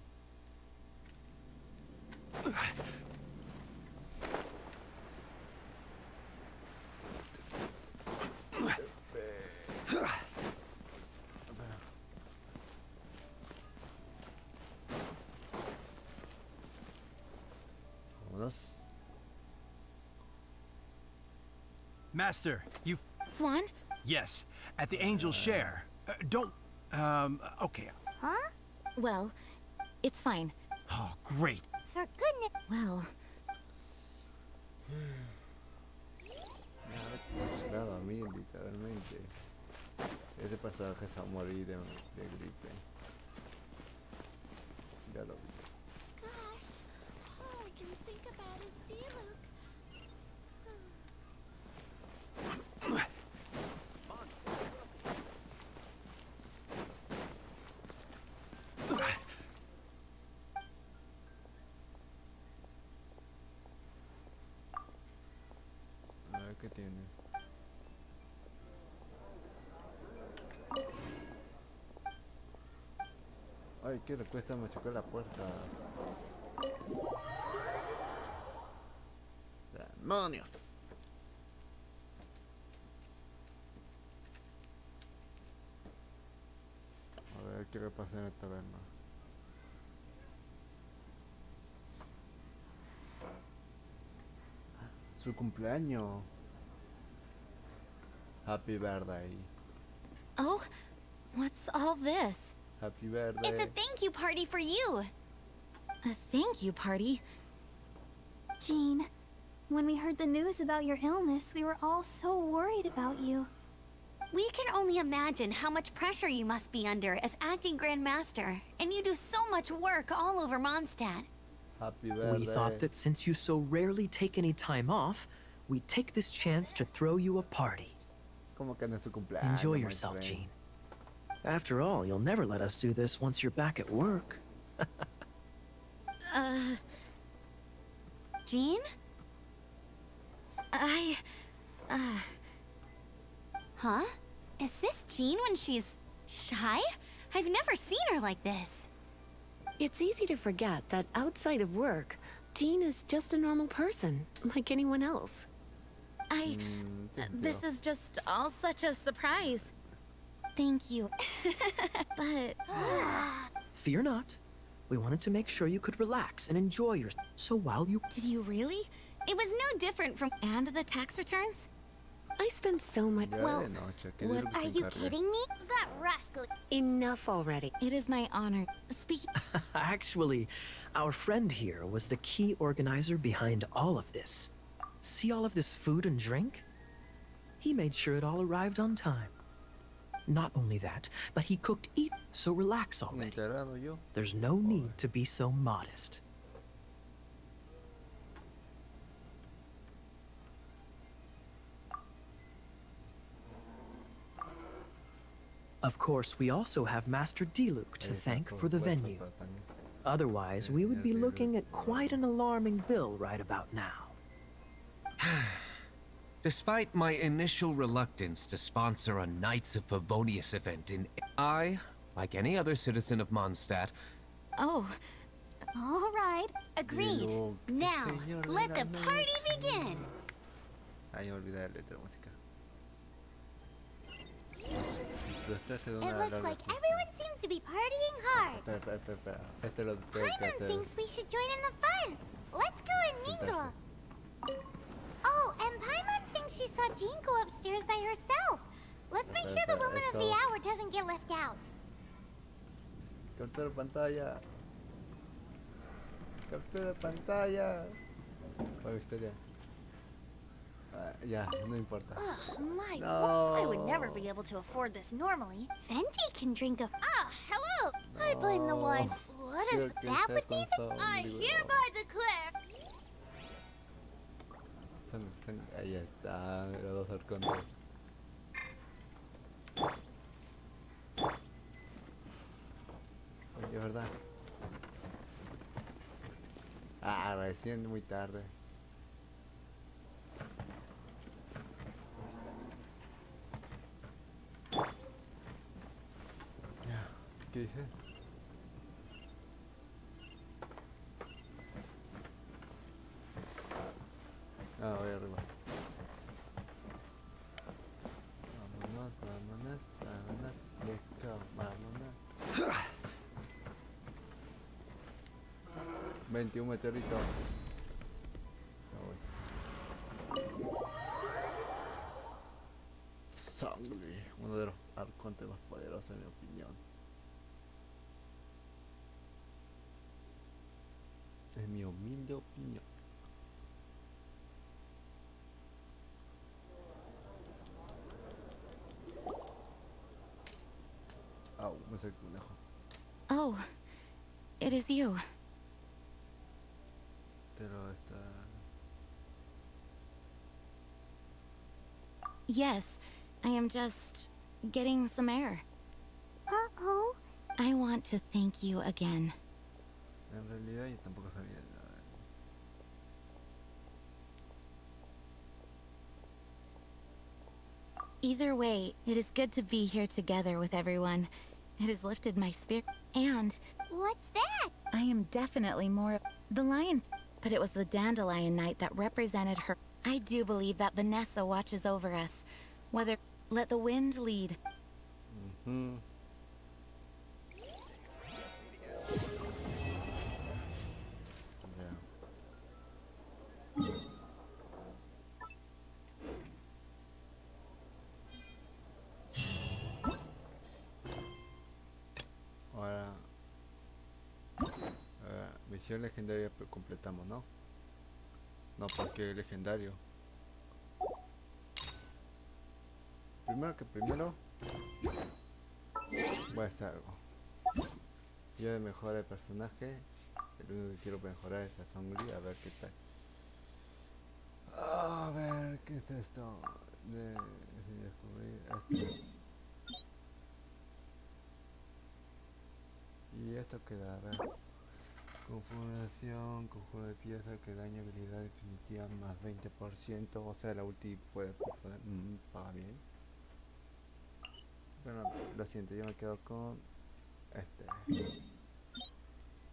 Vámonos. Master, you've... Swan? Yes, at the Angel's Share. Don't... okay. Huh? Well, it's fine. Oh, great. For goodness. Well, Nada, a mí literalmente. Ese personaje se va a morir de gripe. Ya lo vi. Gosh, all I can think about is D-Luke. A ver qué tiene. Ay, qué le cuesta machucar la puerta. ¡Demonios! A ver qué le pasa en la taberna. Su cumpleaños. Happy birthday. oh, what's all this? Happy birthday. It's a thank you party for you. A thank you party? Jean, when we heard the news about your illness, we were all so worried about you. We can only imagine how much pressure you must be under as acting Grand Master, and you do so much work all over Mondstadt. Happy birthday. We thought that since you so rarely take any time off, we'd take this chance to throw you a party. Como que no es su cumpleaños, Enjoy my yourself, friend. Jean. After all, you'll never let us do this once you're back at work. Jean? Huh? Is this Jean when she's shy? I've never seen her like this. It's easy to forget that outside of work, Jean is just a normal person, like anyone else. This is just all such a surprise. Thank you. But... Fear not. We wanted to make sure you could relax and enjoy your... So while you... Did you really? It was no different from... And the tax returns? I spend so much... Ya Well, de noche, que what- Dios se Are you encargue. kidding me? That rascal. Enough already. It is my honor. Speak... Actually, our friend here was the key organizer behind all of this. See all of this food and drink? He made sure it all arrived on time. Not only that, but he cooked eat, so relax already. Enterado yo. There's no need to be so modest. Of course, we also have Master Diluc to thank for the venue. Otherwise, we would be looking at quite an alarming bill right about now. Despite my initial reluctance to sponsor a Knights of Favonius event in I like any other citizen of Mondstadt. Oh, All right, agreed. Digo, ¿qué Now, señor de let la the party noche? begin. Ay, me olvidé la letra de música. It looks like everyone seems to be partying hard. Espera. Este lo tengo que Paimon hacer. thinks we should join in the fun. Let's go and mingle. Oh, and Paimon thinks she saw Jean go upstairs by herself. Let's make sure the woman of the hour doesn't get left out. Captura pantalla. Captura pantalla. Para historia. Ya, no importa. Ugh, my No. I would never be able to afford this normally. Venti can drink a... Ah, hello! I blame the wine. What is Quiero que that sea would be con I zombie, hereby declare. Ahí está, los dos arcontes. Oye, ¿verdad? Ah, recién muy tarde. ¿Qué dije? Ah, voy arriba. Vámonos. Let's go, vámonos. 21 meteoritos. Sangre, uno de los arcontes más poderosos en mi opinión. En mi humilde opinión. Au, me saqué un conejo. oh, it is you. Pero está... Yes, I am just getting some air. Uh-oh. I want to thank you again. En realidad yo tampoco sabía nada. Either way, it is good to be here together with everyone. It has lifted my spirit, and What's that? I am definitely more the lion. But it was the dandelion night that represented her. I do believe that Vanessa watches over us. Whether let the wind lead. Ahora, misión legendaria completamos, ¿no? No, porque es legendario. Primero voy a hacer algo. Yo de mejorar el personaje, el único que quiero mejorar es a Songli, a ver qué tal. A ver, ¿qué es esto? De descubrir esto. Y esto queda, a ver. Configuración, conjuro de piezas que daña habilidad definitiva más 20%. O sea, la ulti puede poner. Paga bien. Bueno, lo siento, yo me quedo con este.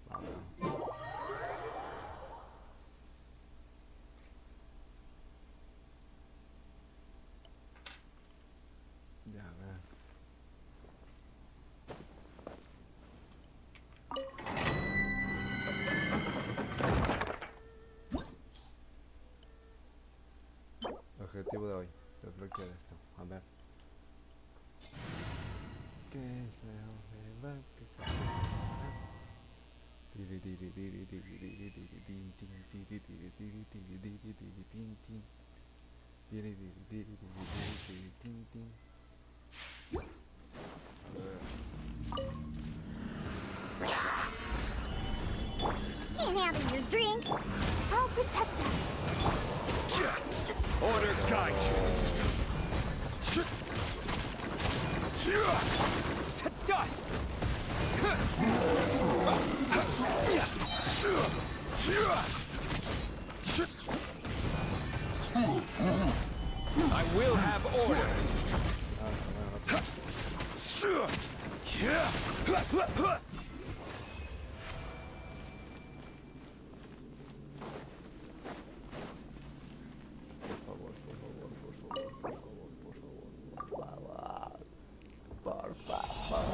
Vamos. Ya, a ver. Objetivo de hoy, desbloquear esto, a ver. ¿Qué es lo que Can't handle your drink. I'll protect us. Order guide you. To dust. I will have order. favor, por favor, por favor, por favor, por favor, por favor.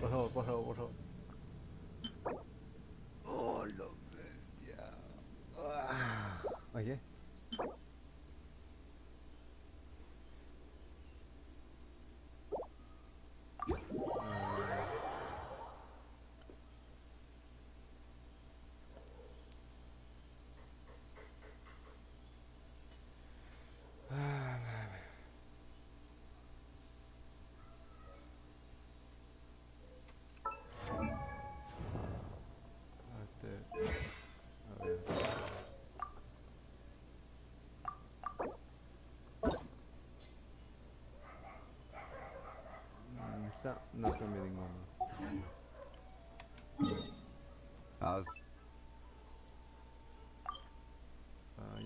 Por favor, por favor, por favor. Oh, lo bestia. Oye. A ver. Sta no cambiando ninguna. How's...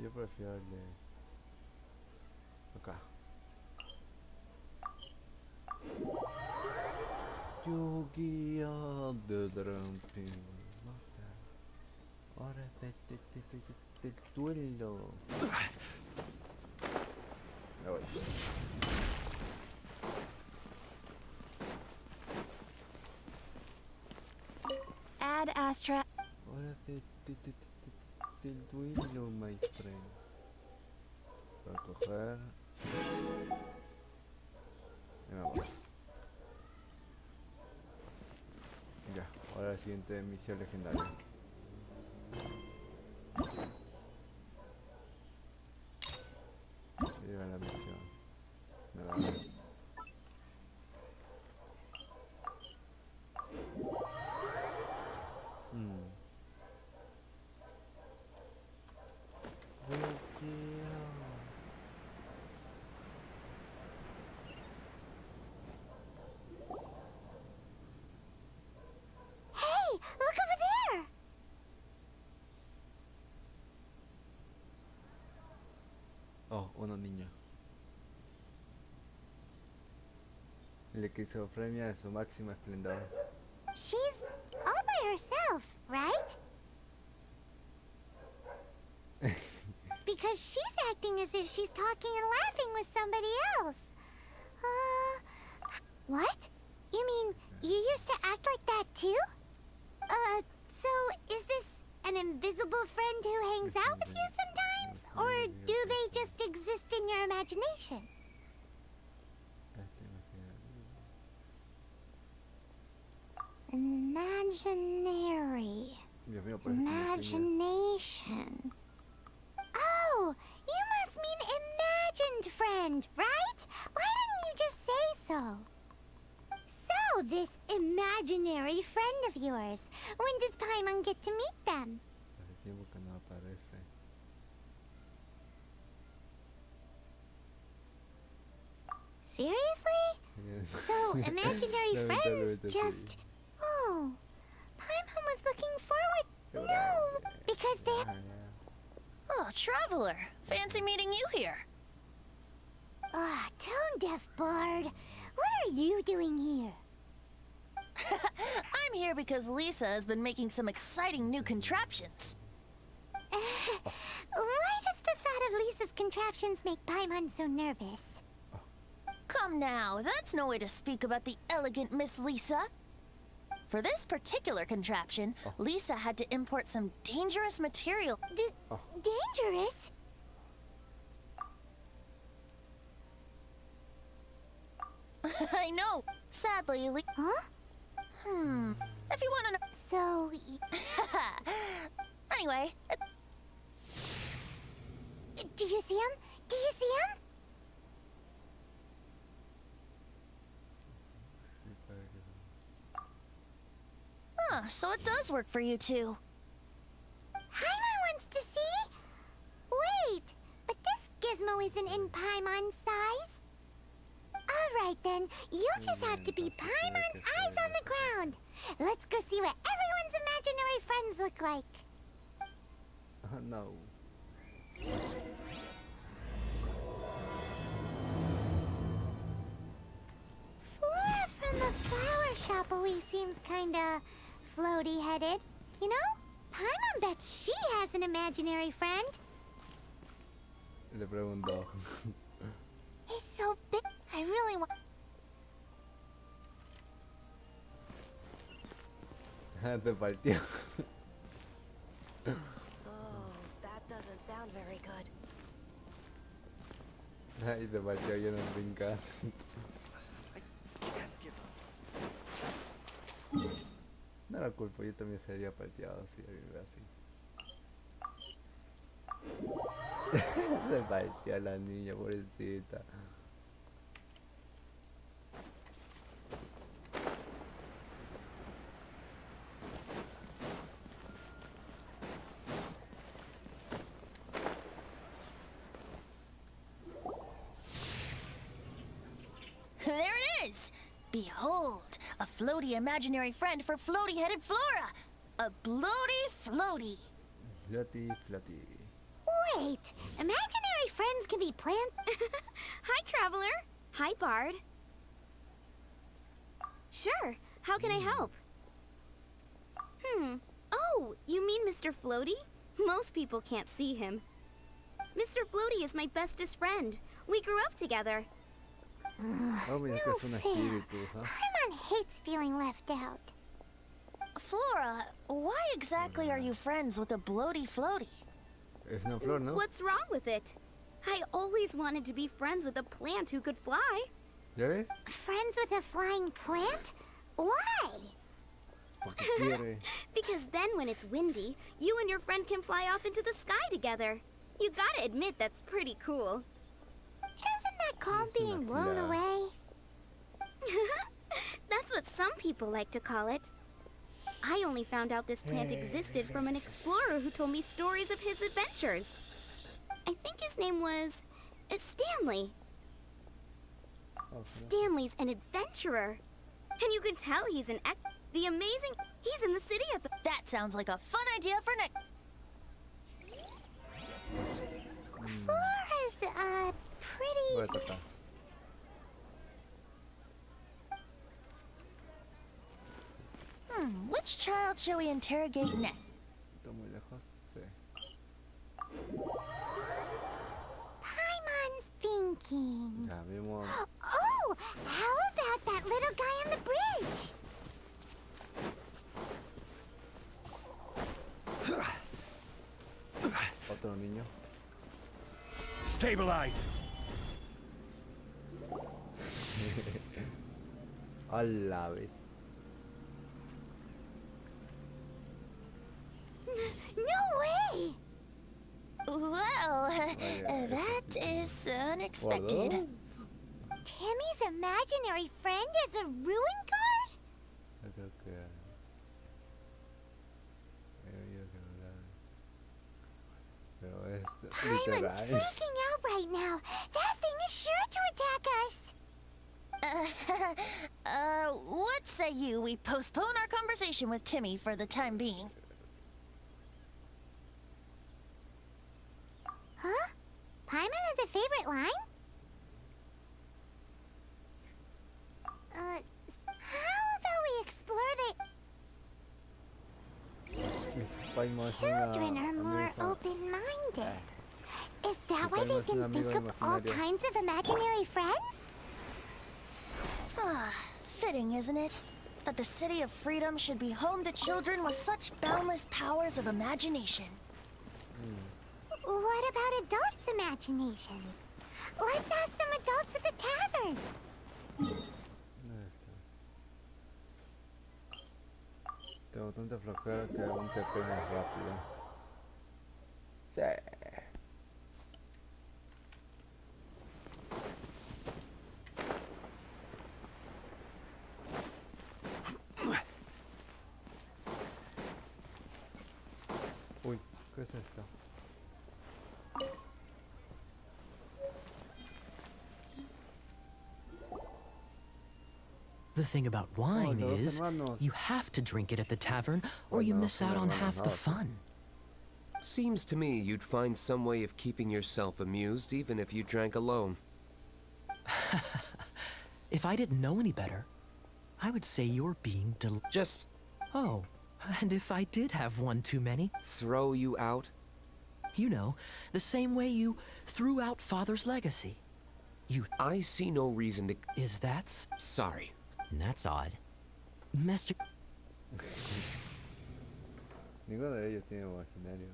Yo prefiero el de acá. Yu-Gi-Oh! The Drumping. Hora del duelo. Me voy. Add Astra. Hora del duelo, my friend. Voy a coger. Y me voy. Ya, ahora la siguiente misión legendaria. Llega la misión. Me da. Hey, look over there! Oh, una niña. La esquizofrenia es su máxima esplendor. She's all by herself, right? Because she's acting as if she's talking and laughing with somebody else. What? You mean you used to act like that too? So is this an invisible friend who hangs out with you sometimes? Or do they just exist in your imagination? Imaginary. Imagination. Oh, you must mean imagined friend, right? Why didn't you just say so? So, this imaginary friend of yours, when does Paimon get to meet them? Hace tiempo que no aparece. Seriously? So, imaginary friends just... Oh, Paimon was looking forward... No, because they... Oh, traveler. Fancy meeting you here. Tone-deaf bard. What are you doing here? I'm here because Lisa has been making some exciting new contraptions. Why does the thought of Lisa's contraptions make Paimon so nervous? Come now, that's no way to speak about the elegant Miss Lisa. For this particular contraption, Lisa had to import some dangerous material. Dangerous? I know. Sadly, Huh? If you want to know... So... Anyway... Do you see him? Do you see him? So it does work for you two. Paimon wants to see? Wait, but this gizmo isn't in Paimon's size. Alright then, you'll just have to be Paimon's eyes on the ground. Let's go see what everyone's imaginary friends look like. No. seems kinda floaty-headed. You know, Paimon bets she has an imaginary friend. Le preguntó. He's so big. I really want. Te partió. Oh, that doesn't sound very good. Ay, te partió yo no brincar. No era culpa, yo también sería partido así, así. Se partió la niña, pobrecita. There it is! Behold, a floaty imaginary friend for floaty-headed Flora! A bloaty floaty! Floaty, floaty. Wait, imaginary friends can be planned. Hi, Traveler. Hi, Bard. Sure, how can I help? Oh, you mean Mr. Floaty? Most people can't see him. Mr. Floaty is my bestest friend. We grew up together. Oh, mira que es un espíritu, ¿sabes? Paimon hates feeling left out. Flora, why exactly are you friends with a bloaty floaty? Es una flor, ¿no? What's wrong with it? I always wanted to be friends with a plant who could fly. ¿Ya ves? Friends with a flying plant? Why? Porque quiere. Because then when it's windy, you and your friend can fly off into the sky together. You gotta admit that's pretty cool. Isn't that called being blown away? That's what some people like to call it. I only found out this plant existed from an explorer who told me stories of his adventures. I think his name was Stanley. Stanley's an adventurer. And you can tell he's an the amazing... He's in the city at the... That sounds like a fun idea for next... Flora's, pretty... Voy a tocar. Which child shall we interrogate next? Está muy lejos, sí. Paimon's thinking. Ya vimos. Oh, how about that little guy on the bridge? Otro niño. Stabilize! A la vez. No way! Well, that is unexpected. Timmy's imaginary friend is a ruin guard? Yo creo que... Pero es Paimon's literal. freaking out right now. That thing is sure to attack us. What say you we postpone our conversation with Timmy for the time being? Huh? Paimon has a favorite line? How about we explore the... Children are more open-minded. Is that why they can think up all kinds of imaginary friends? Fitting, isn't it? That the City of Freedom should be home to children with such boundless powers of imagination. What about adults' imaginations? Let's ask some adults at the tavern. Tengo tanta flojera que hago un TP más rápido. Sí. Uy, ¿qué es esto? The thing about wine is, you have to drink it at the tavern, or you miss out on half the fun. Seems to me you'd find some way of keeping yourself amused even if you drank alone. If I didn't know any better. I would say you're being Just Oh, and if I did have one too many? throw you out? You know, the same way you threw out Father's legacy. I see no reason to... Is that... Sorry. That's odd. Master... Ninguno de ellos tiene imaginario.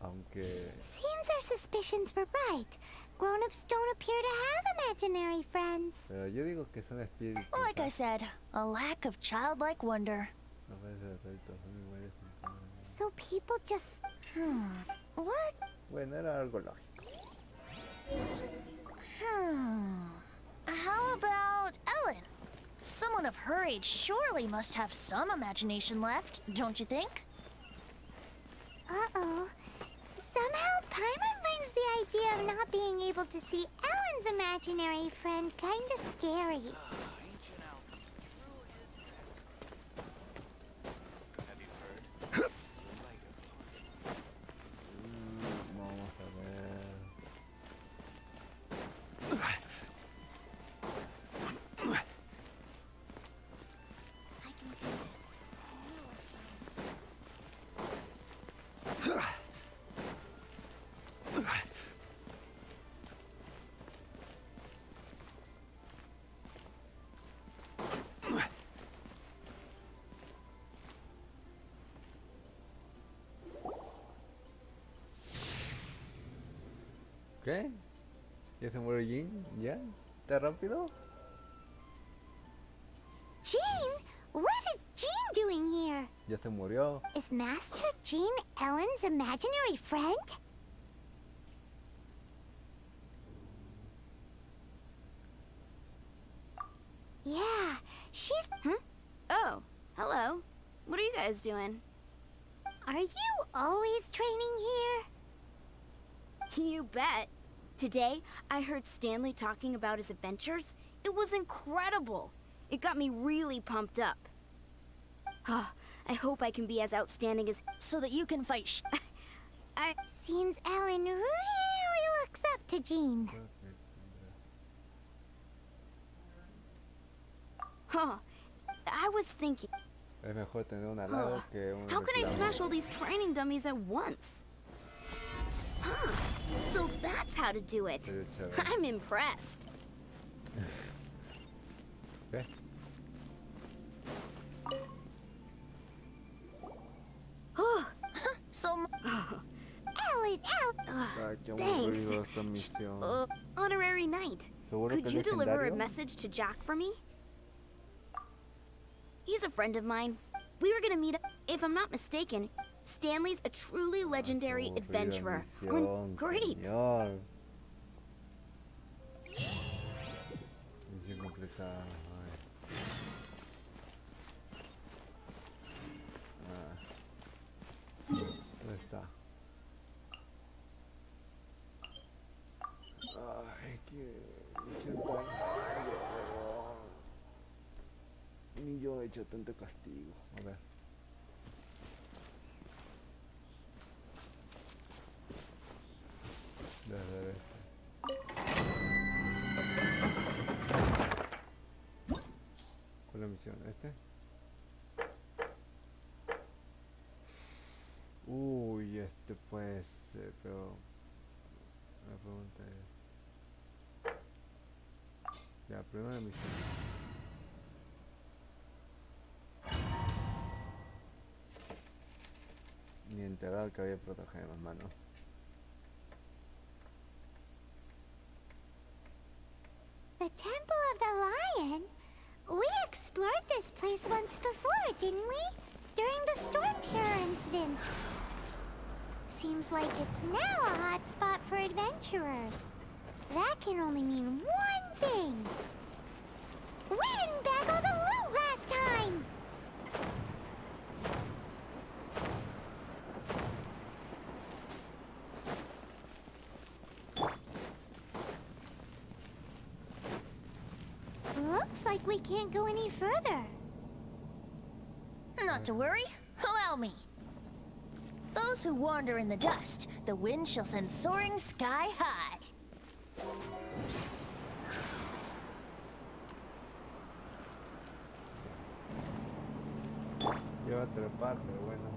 Aunque... Seems our suspicions were right. Grown-ups don't appear to have imaginary friends. Pero yo digo que son espíritus. Like I said, a lack of childlike wonder. No parece adultos, son iguales. So people just... What? Bueno, era algo lógico. How about Ellen? Someone of her age surely must have some imagination left, don't you think? Uh-oh. Somehow Paimon finds the idea of not being able to see Ellen's imaginary friend kinda scary. Vamos a ver. I can do this. ¿Qué? ¿Ya se murió Jin? ¿Ya? ¿Está rápido? Jean? What is Jean doing here? Ya se murió. Is Master Jean Ellen's imaginary friend? Yeah, she's... Oh, hello. What are you guys doing? Are you always training here? You bet. Today, I heard Stanley talking about his adventures. It was incredible. It got me really pumped up. I hope I can be as outstanding as... So that you can fight Seems Ellen really looks up to Jean. I was thinking... Es mejor tener un alado que un... How can I smash all these training dummies at once? So that's how to do it. I'm impressed. ¿Qué? Ellen, Thanks. Honorary knight. Could you deliver a message to Jack for me? He's a friend of mine. We were gonna meet up. If I'm not mistaken, Stanley's a truly legendary adventurer. Great. Señor. Misión completada. ¿Dónde está? Ay, qué misión tan larga. Ni yo he hecho tanto castigo. A ver. ¿Cuál es la misión? ¿Este? Uy, este puede ser, pero la pregunta es... Ya, primera misión. Ni enterado que había proteger las manos. The Temple of the Lion? We explored this place once before, didn't we? During the Storm Terror incident. Seems like it's now a hot spot for adventurers. That can only mean one thing. We didn't bag all the loot last time! Looks like we can't go any further. Not to worry. Allow me. Those who wander in the dust, the wind shall send soaring sky high. Iba a trepar, pero bueno.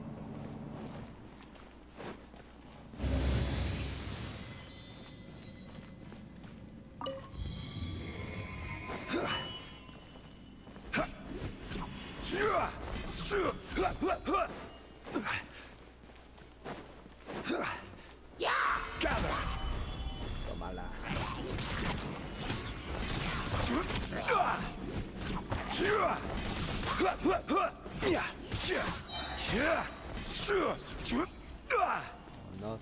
Tómala. Vámonos.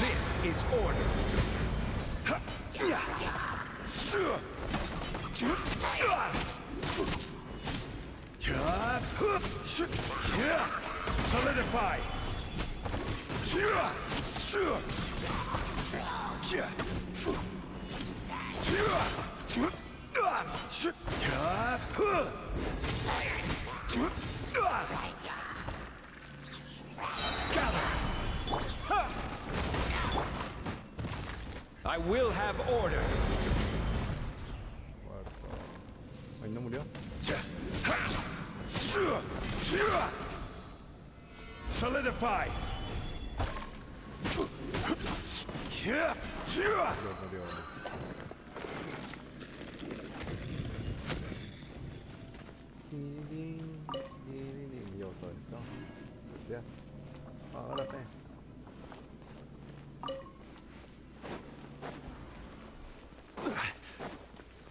This is order. Solidify. I will have order. Ay, no murió. Solidify. Murió. Yo todo esto. Ya. Ahora pe.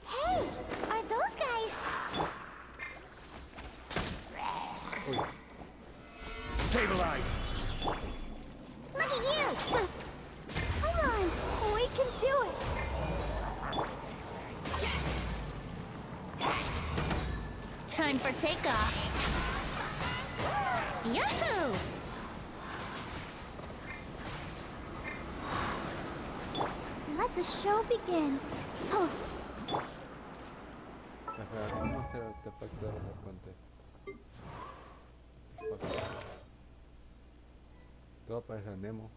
Hey, are those guys? Stabilize. Look at you! Come on, we can do it! Time for takeoff. Yahoo! Let the show begin. Oh, Espera, ¿cómo hacer el artefacto de la fuente? Todo parece a Nemo.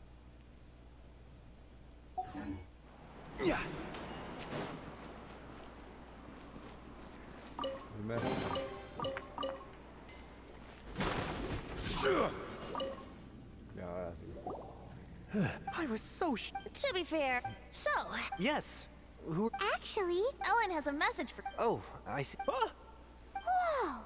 Primero. Y ahora sí. I was so To be fair, so, Yes. Who? Actually, Ellen has a message for. Oh, I see. whoa!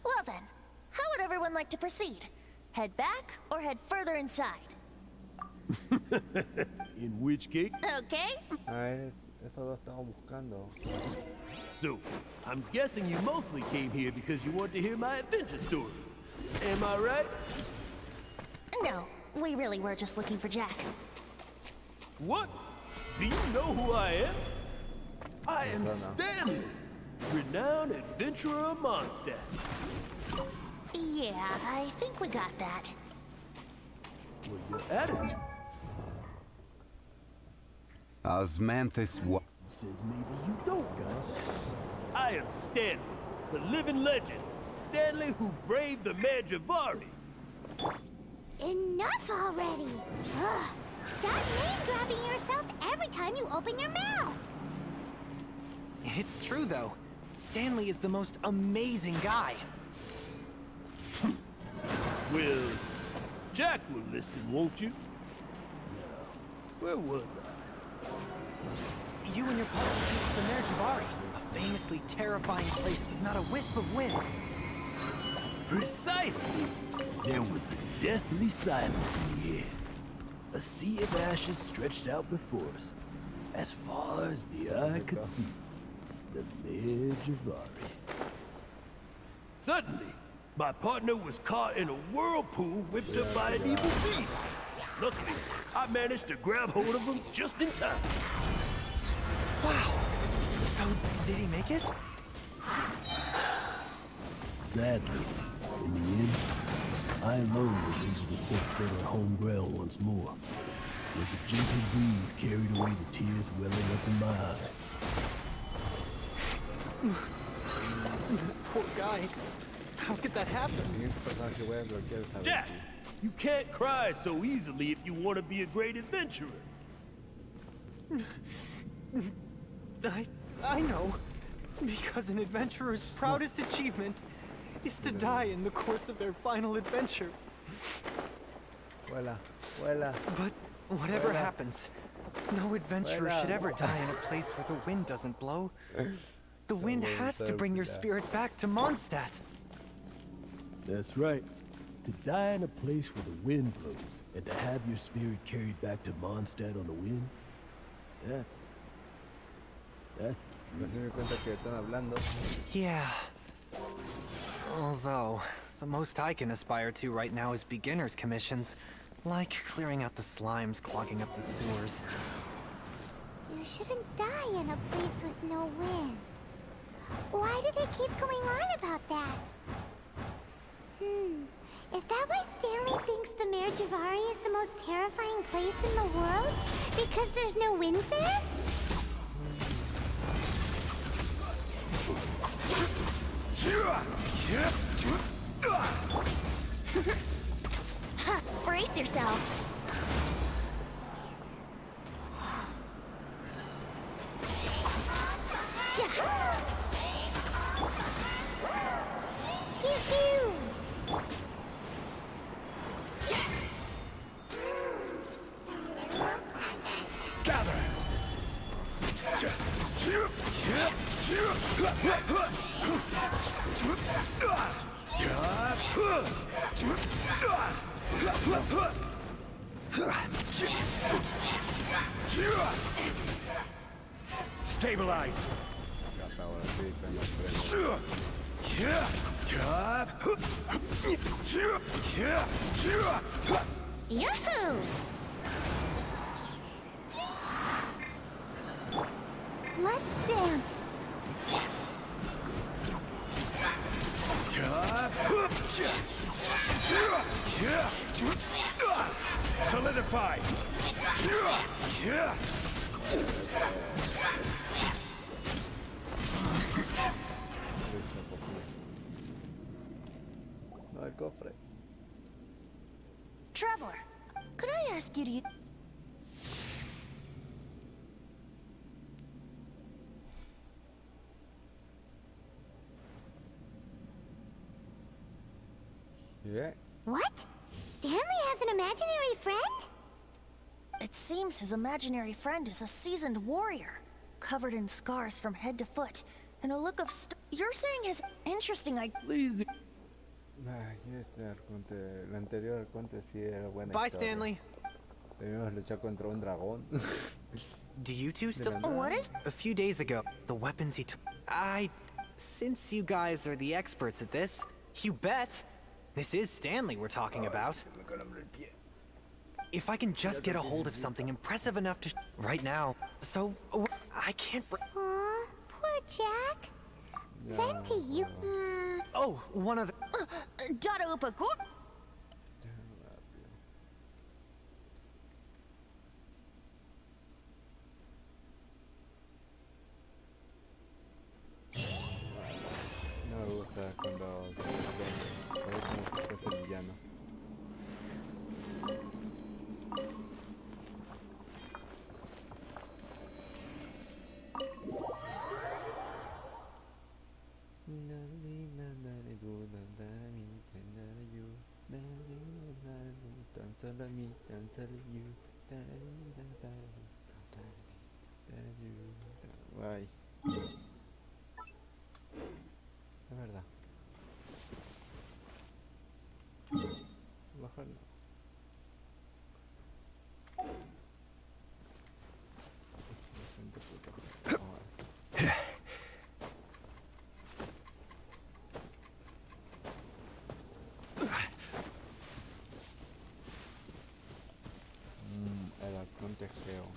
Well then, how would everyone like to proceed? Head back or head further inside? In which case? Okay? Ah, eso lo estamos buscando. So, I'm guessing you mostly came here because you want to hear my adventure stories. Am I right? No, we really were just looking for Jack. What? Do you know who I am? I am Stanley, renowned adventurer of Mondstadt. Yeah, I think we got that. Well, you're at it. Osmanthus what? Says maybe you don't, guys. I am Stanley, the living legend. Stanley who braved the Magivari. Enough already! Ugh. Stop name-dropping yourself every time you open your mouth! It's true, though. Stanley is the most amazing guy. Well, Jack will listen, won't you? Now, where was I? You and your partner reached the Merjavari, a famously terrifying place with not a wisp of wind. Precisely! There was a deathly silence in the air. A sea of ashes stretched out before us, as far as the eye could see. The Merjavari. Suddenly, my partner was caught in a whirlpool whipped up by an evil beast. Luckily, I managed to grab hold of him just in time. Wow! So, did he make it? Sadly, in the end, I alone was able to set foot on home ground once more, with the gentle breeze carried away the tears welling up in my eyes. Poor guy. How could that happen? Jack! You can't cry so easily if you want to be a great adventurer. I know. Because an adventurer's proudest achievement is to die in the course of their final adventure. Vuela, vuela. But whatever Vuela. happens, no adventurer Vuela. should ever die in a place where the wind doesn't blow. The wind has to bring your spirit back to Mondstadt. That's right. To die in a place where the wind blows, and to have your spirit carried back to Mondstadt on the wind, that's... No se me cuenta que están hablando. Yeah. Although, the most I can aspire to right now is beginner's commissions, like clearing out the slimes clogging up the sewers. You shouldn't die in a place with no wind. Why do they keep going on about that? Is that why Stanley thinks the Mare Javari is the most terrifying place in the world? Because there's no wind there? Brace yourself. Pew pew! Gather! Stabilize! Yahoo! Let's dance! Solidify! No, el cofre. Traveler, could I ask you to... Yeah. What? Stanley has an imaginary friend? It seems his imaginary friend is a seasoned warrior, covered in scars from head to foot, and a look of You're saying his interesting Please. Este arconte, el anterior arconte sí era buena. Bye, historia. Stanley. Debimos luchar contra un dragón. Do you two still... What is... A few days ago, the weapons he took... Since you guys are the experts at this, you bet. This is Stanley we're talking about. If I can just get a hold of something impressive enough to... Right now. So, I can't... Aw, poor Jack. Then to you... Oh, one of the... Dada Upaku? No me gusta cuando se es como si fuese el villano. Guay. Es verdad. Bajarlo. Bastante puto. Vamos a ver. El halcón tejeo.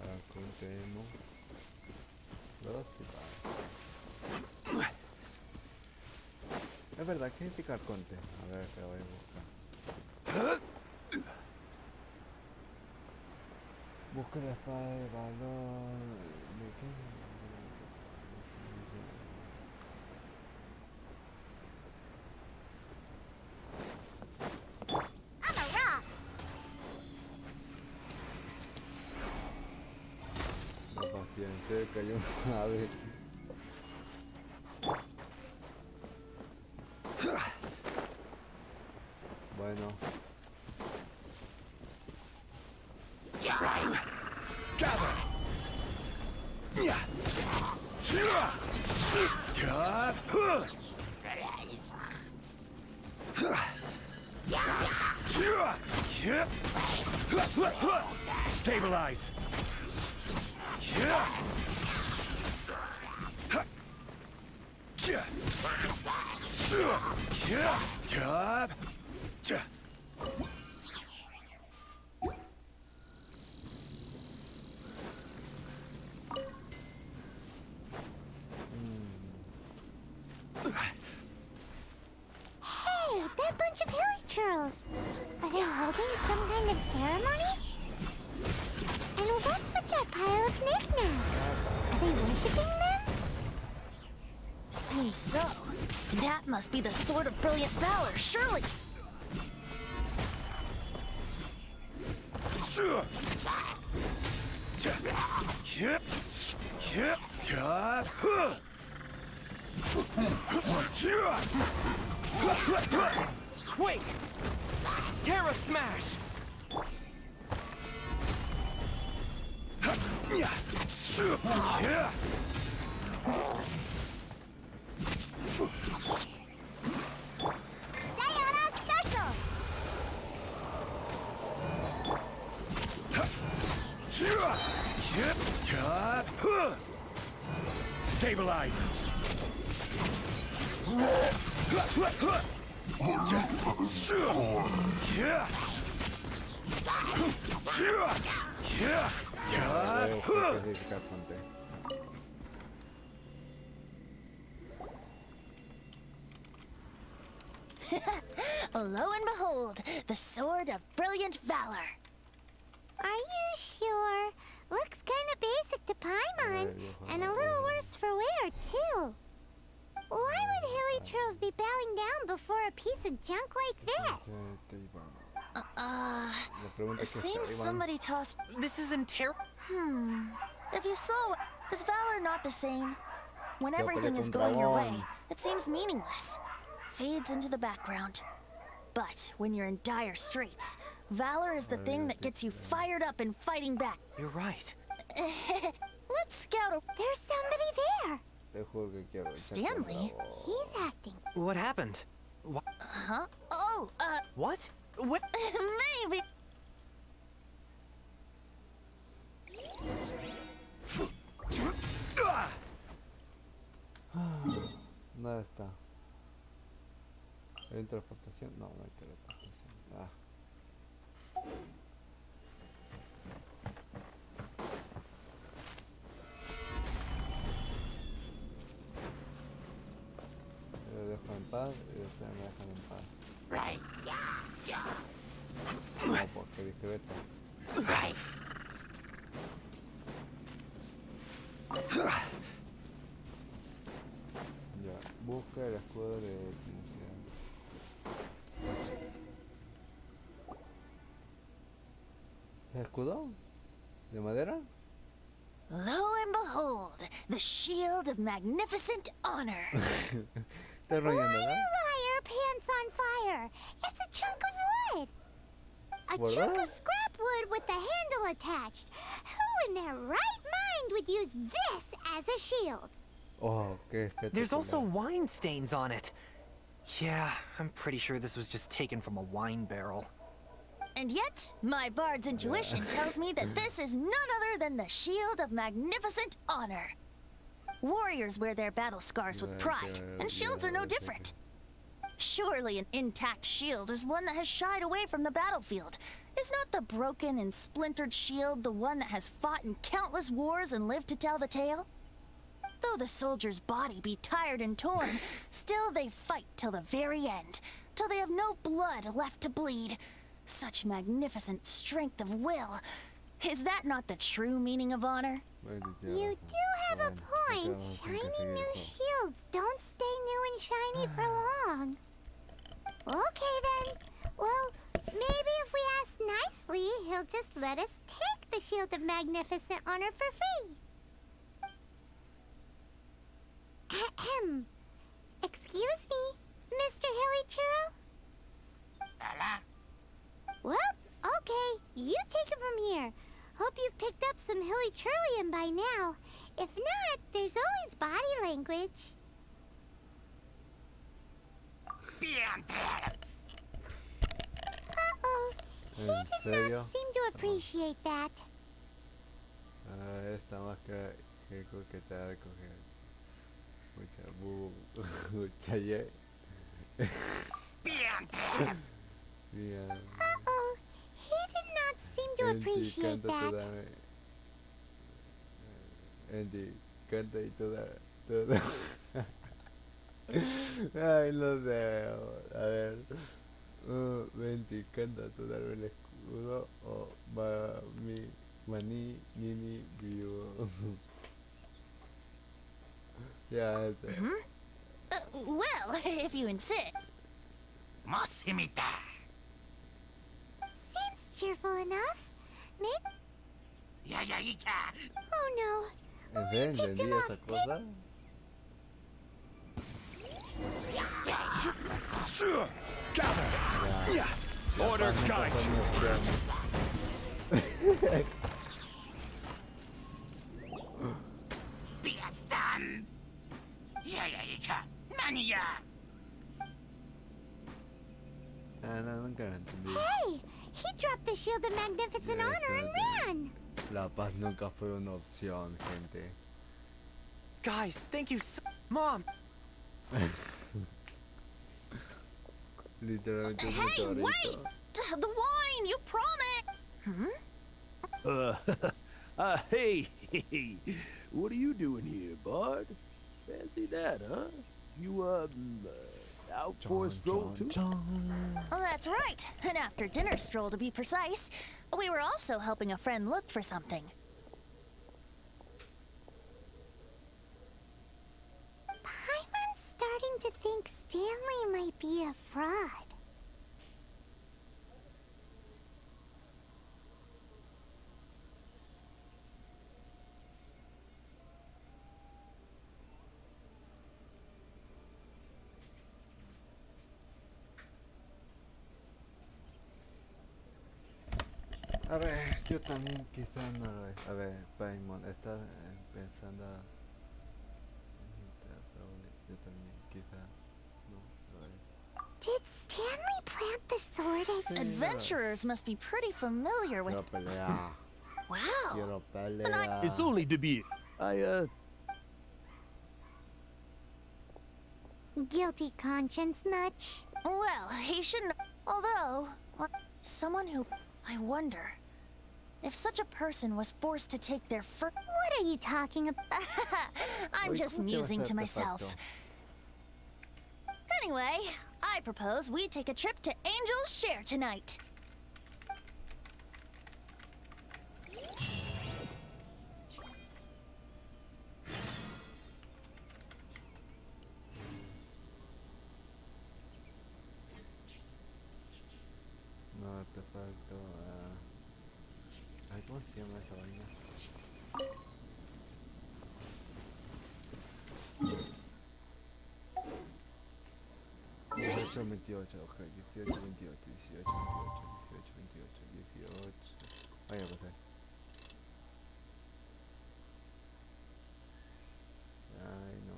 El halcón temo. Es verdad, ¿qué significa arconte? A ver, que lo voy a buscar. Busca la espada de valor. ¿De qué? Pensé que hay una ave. Bueno. Stabilize. Hey, that bunch of hilly churls. Are they holding some kind of ceremony? And what's with that pile of knickknacks? Are they worshipping them? Seems so. That must be the Sword of Brilliant Valor, surely. Quake! Terra Smash! Diana Special! Stabilize. Lo and behold, the Sword of Brilliant Valor. Are you sure? Looks kind of basic to Paimon, and a little worse for wear, too. Why would hilly churls be bowing down before a piece of junk like this? It seems somebody tossed... This isn't terrible. If you saw... Is valor not the same? When everything is going your way, it seems meaningless. Fades into the background. But when you're in dire straits, valor is the thing that gets you fired up and fighting back. You're right. Let's scout a... There's somebody there. Stanley? He's acting. What happened? Huh? Oh, What? What? Maybe... ¿Dónde está? ¿Hay transportación? No, no hay transportación. Ah. Yo lo dejo en paz y ustedes me dejan en paz. No, porque discreto. Ya, busca el escudo de Trinidad. ¿El escudo? ¿De madera? Lo and behold, the Shield of Magnificent Honor. Está rollando, ¿verdad? Liar, pants on fire. It's a chunk of wood. A ¿Verdad? chunk of scrap wood with the handle attached. Who in their right mind would use this as a shield? Oh, qué There's espectacular. also wine stains on it. Yeah, I'm pretty sure this was just taken from a wine barrel. And yet, my bard's intuition tells me that this is none other than the Shield of Magnificent Honor. Warriors wear their battle scars with pride, and shields are no different. Surely an intact shield is one that has shied away from the battlefield. Is not the broken and splintered shield the one that has fought in countless wars and lived to tell the tale? Though the soldier's body be tired and torn, still they fight till the very end, till they have no blood left to bleed. Such magnificent strength of will. Is that not the true meaning of honor? You do have a point. Shiny new shields don't stay new and shiny for long. Okay then. Well, maybe if we ask nicely, he'll just let us take the Shield of Magnificent Honor for free. picked up some hilly trillium by now. If not, there's always body language. Uh-oh. He did not seem to appreciate that. Está más que coquetear, coger mucha mucha ye. Uh-oh. He did not seem to appreciate that. Andy, canta y toda. Ay, no sé. A ver. Venti, canta tú darme el escudo o maní, nini, vivo. Ya, ese. Well, if you insist. Seems cheerful enough. Maybe. Oh no. ¿En serio entendí esa cosa? Order guide No, nunca lo entendí. Hey! He dropped the Shield of Magnificent Honor and ran! La paz nunca fue una opción, gente. Guys, thank you so... Mom! Literalmente un Hey, meteorito. wait! The wine, you promised! hey, what are you doing here, Bard? Fancy that, huh? You, out for a stroll too? Well, that's right. An after dinner stroll to be precise. We were also helping a friend look for something. Paimon's starting to think Stanley might be a fraud. A ver, yo también quizás no lo es. A ver, Paimon, ¿estás pensando a... Yo también quizás no lo es. Did Stanley plant the sword? Adventurers must be pretty familiar with... Quiero pelear. Wow. Quiero pelear. It's only to be... Guilty conscience much? Well, he shouldn't... Although, someone who... I wonder... If such a person was forced to take their first... What are you talking about? I'm just musing to myself. Anyway, I propose we take a trip to Angel's Share tonight. No, artefacto... Ay, ¿cómo se llama esa vaina? ¿18, 28, ok, 18, 28, 18, 28, 18, 28, 18... Vaya, pues Ay, no.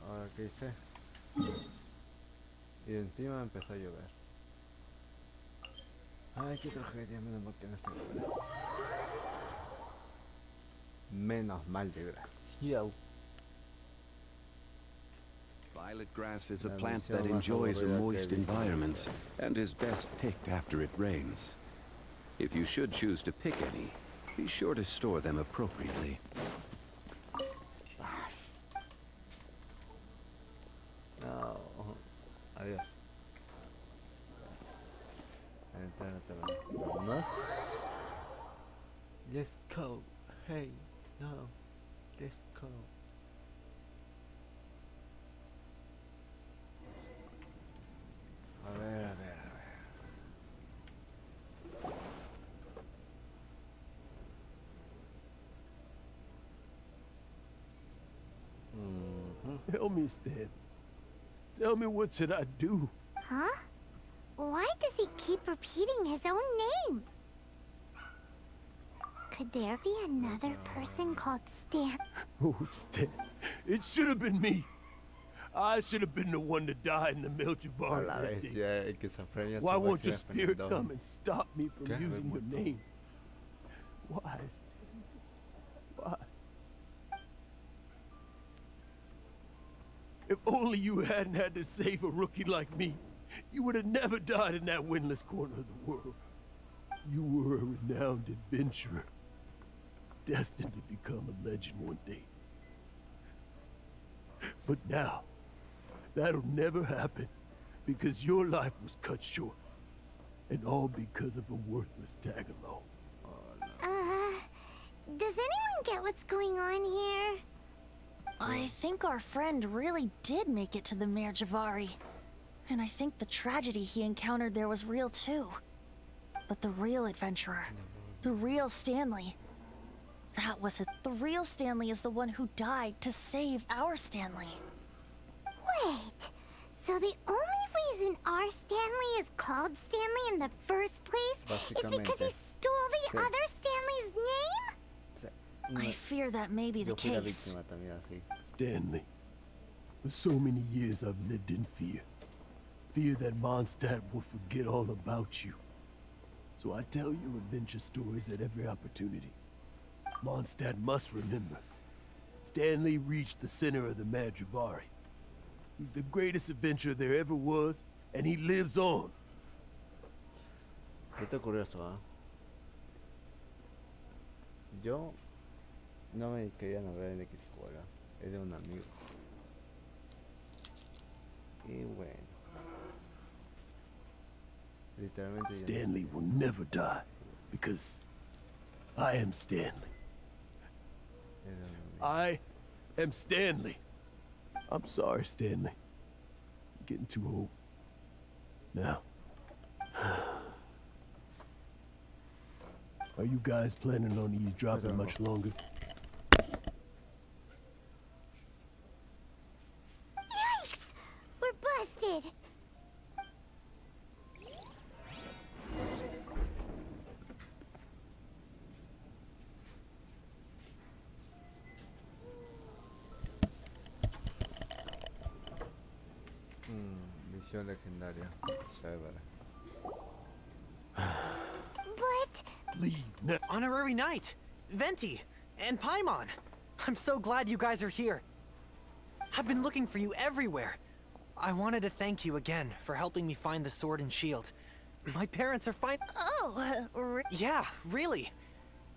Ahora, ¿qué hice? Y encima empezó a llover. Ay, qué tragedia, menos mal que no estoy fuera. Menos mal, desgraciado. Violet grass is a plant that enjoys a moist environment and is best picked after it rains. If you should choose to pick any, be sure to store them appropriately. No. Adiós. Vámonos. Let's go. Hey, no. Let's go. A ver, a ver, a ver. Tell me, Stan. Tell me, what should I do? Huh? Why does he keep repeating his own name? Could there be another person called Stan? Oh, Stan. It should have been me. I should have been the one to die in the Melchibar La birthday. bestia, esquizofrenia. Why won't your subversiva spirit español. come and stop me from Qué using your remoto. name? Why, Stan? Why? If only you hadn't had to save a rookie like me, you would have never died in that windless corner of the world. You were a renowned adventurer, destined to become a legend one day. But now, that'll never happen, because your life was cut short, and all because of a worthless tag-along. Does anyone get what's going on here? I think our friend really did make it to the Mare Javari. And I think the tragedy he encountered there was real too. But the real adventurer, the real Stanley, that was it. The real Stanley is the one who died to save our Stanley. Wait, so the only reason our Stanley is called Stanley in the first place is because he stole the other Stanley's name? I fear that may be the case. Stanley, for so many years I've lived in fear. Fear that Mondstadt will forget all about you. So I tell you adventure stories at every opportunity. Mondstadt must remember. Stanley reached the center of the Mare Javari. He's the greatest adventurer there ever was, and he lives on. Esto es curioso, ¿ah? Yo no me quería nombrar en X escuela, es de un amigo. Y bueno. Literalmente Stanley will never die, because I am Stanley. I am Stanley. I'm sorry, Stanley. I'm getting too old. Now. Are you guys planning on eavesdropping much longer? Yikes! We're busted! Misión legendaria. Chévere. But... Leave now. Honorary Knight, Venti, and Paimon. I'm so glad you guys are here. I've been looking for you everywhere. I wanted to thank you again for helping me find the sword and shield. My parents are fine. Oh, yeah, really.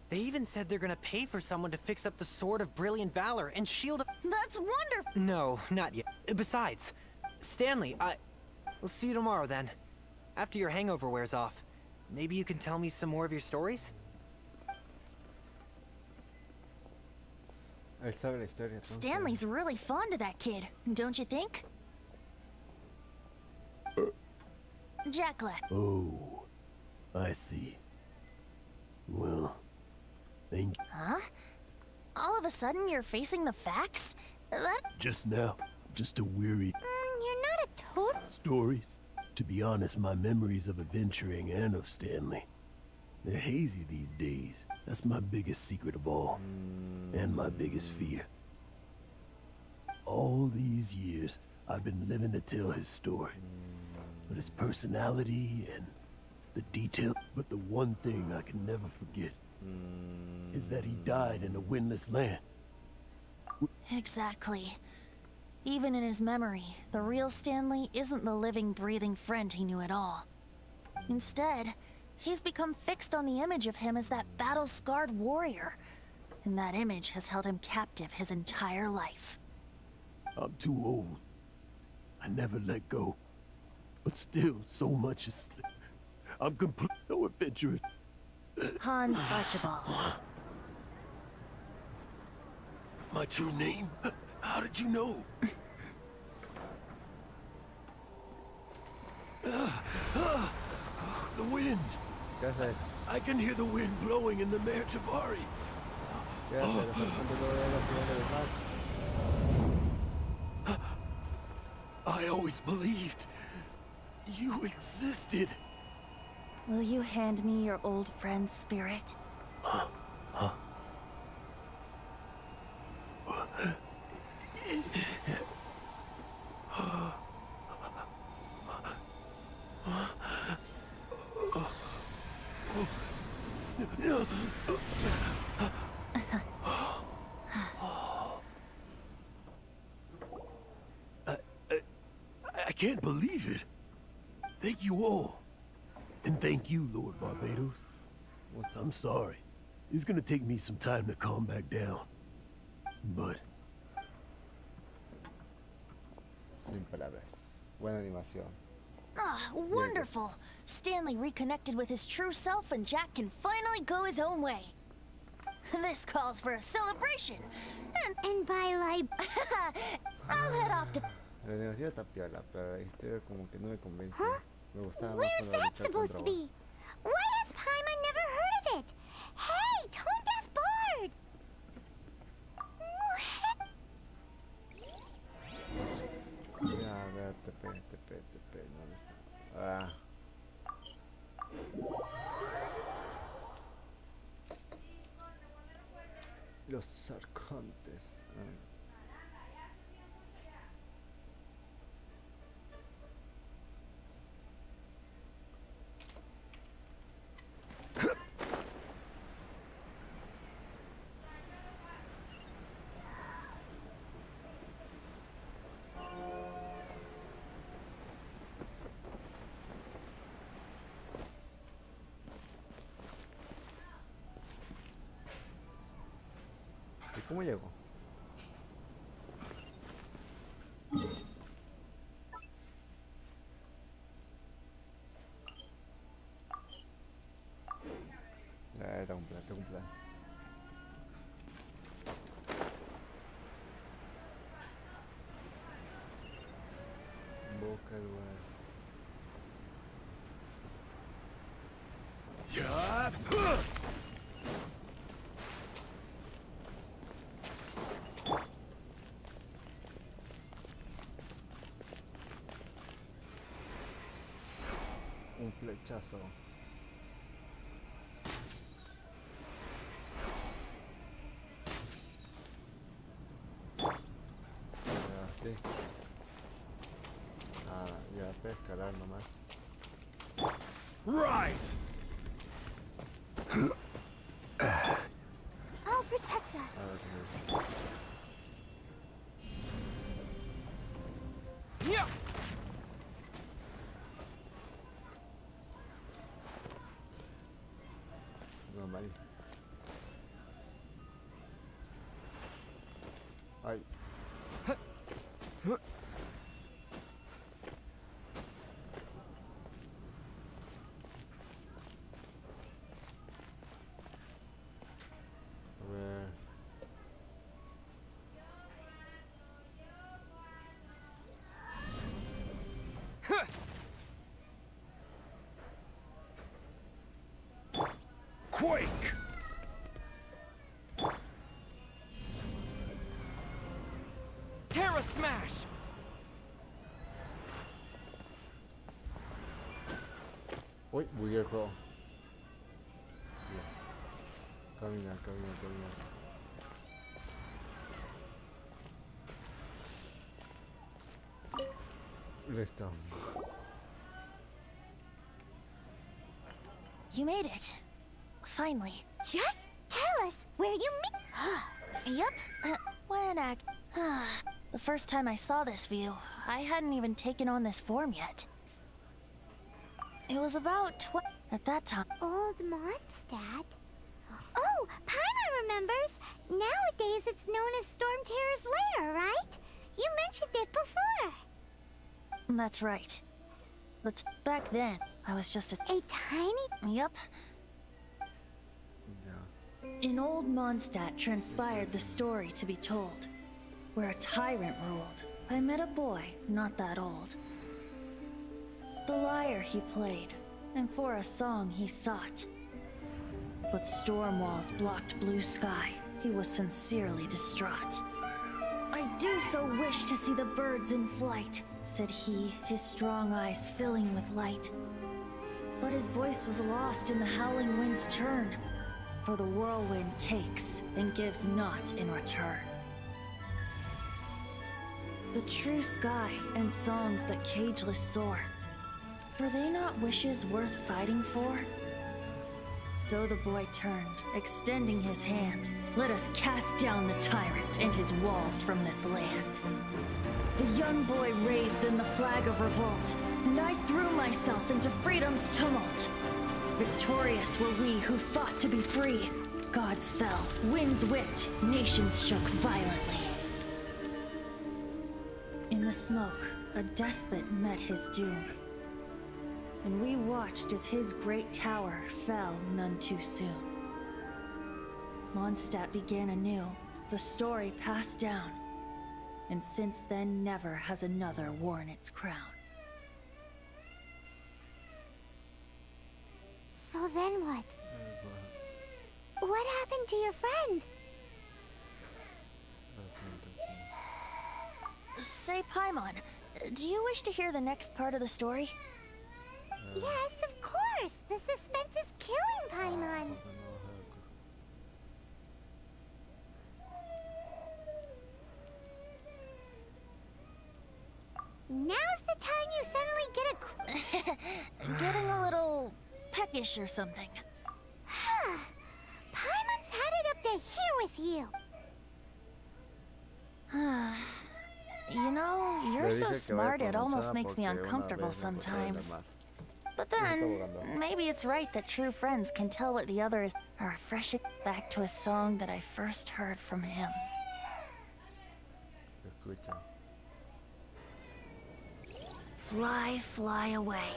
They even said they're gonna pay for someone to fix up the Sword of Brilliant Valor and Shield of... That's wonderful! No, not yet. Besides, Stanley, we'll see you tomorrow then. After your hangover wears off. Maybe you can tell me some more of your stories? Stanley's really fond of that kid, don't you think? Jacklet. Oh, I see. Well, thank you. Huh? All of a sudden you're facing the facts? That... Just now, just a weary... you're not a total... Stories? To be honest, my memories of adventuring and of Stanley, they're hazy these days. That's my biggest secret of all. And my biggest fear. All these years, I've been living to tell his story. But his personality and the detail. But the one thing I can never forget is that he died in a windless land. Exactly. Even in his memory, the real Stanley isn't the living, breathing friend he knew at all. Instead, he's become fixed on the image of him as that battle-scarred warrior. And that image has held him captive his entire life. I'm too old. I never let go. But still, so much is... I'm complete... No adventurous. Hans Archibald. My true name? How did you know? The wind. I can hear the wind blowing in the Mare Javari. I always believed you existed. Will you hand me your old friend's spirit? Huh? I can't believe it. Thank you all. And thank you, Lord Barbados. I'm sorry. It's gonna take me some time to calm back down. But... Sin palabras. Buena animación. Ah, wonderful! Stanley reconnected with his true self and Jack can finally go his own way. This calls for a celebration. And by I'll head off to... La animación está piola, pero la historia como que no me convence. Me gustaba más Where's cuando la that luchaba supposed contra to be? Why has Paimon never heard of it? Hey, Tone Deaf Bard! Ya, a ver, TP, ¿dónde está? Ah. Los arcontes. ¿Y cómo llego? Ya, tengo un plan. Busca el lugar. Un flechazo. Ya, sí. Ah, ya, puedes escalar nomás. Right! I'll protect us. Yeah! Normal. Ay. A ver. Quake! Terra Smash! Uy, bugué el juego. Camina. Listo. You made it. Finally. Just tell us where you meet. Yep. The first time I saw this view, I hadn't even taken on this form yet. It was about at that time. Old Mondstadt? Oh, Paimon remembers. Nowadays it's known as Storm Terror's lair, right? You mentioned it before. That's right. But back then, I was just a tiny... Yep. In old Mondstadt transpired the story to be told, where a tyrant ruled. I met a boy not that old. The lyre he played, and for a song he sought. But storm walls blocked blue sky. He was sincerely distraught. I do so wish to see the birds in flight, said he, his strong eyes filling with light. But his voice was lost in the howling wind's churn, for the whirlwind takes and gives not in return. The true sky and songs that cageless soar, were they not wishes worth fighting for? So the boy turned, extending his hand. Let us cast down the tyrant and his walls from this land. The young boy raised then the flag of revolt, and I threw myself into freedom's tumult. Victorious were we who fought to be free. Gods fell, winds whipped, nations shook violently. In the smoke, a despot met his doom. And we watched as his great tower fell none too soon. Mondstadt began anew, the story passed down, and since then never has another worn its crown. So then what? What happened to your friend? Say, Paimon, do you wish to hear the next part of the story? Yes, of course! The suspense is killing Paimon! Now's the time you suddenly get a... Getting a little peckish or something. Paimon's had it up to here with you! You know, you're so smart it almost makes me uncomfortable sometimes. But then, maybe it's right that true friends can tell what the other is. A refreshing back to a song that I first heard from him. Fly, fly away.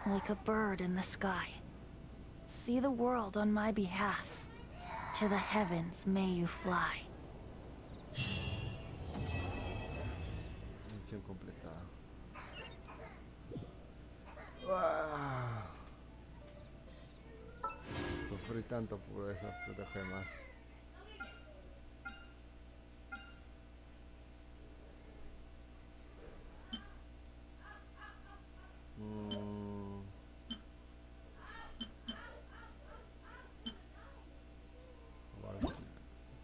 Like a bird in the sky. See the world on my behalf. To the heavens may you fly. Misión completada. Sufrí tanto por esas protegemas.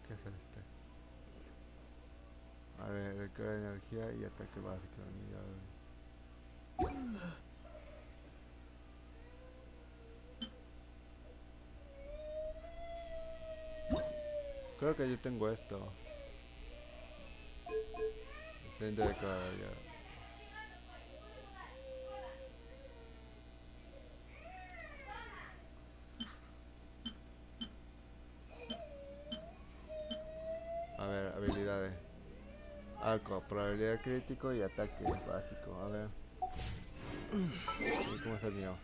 ¿Qué es este? A ver, recrea energía y ataque básico. Creo que yo tengo esto. Frente de cada día. A ver, habilidades. Arco, probabilidad crítico y ataque básico. A ver. ¿Cómo es el mío?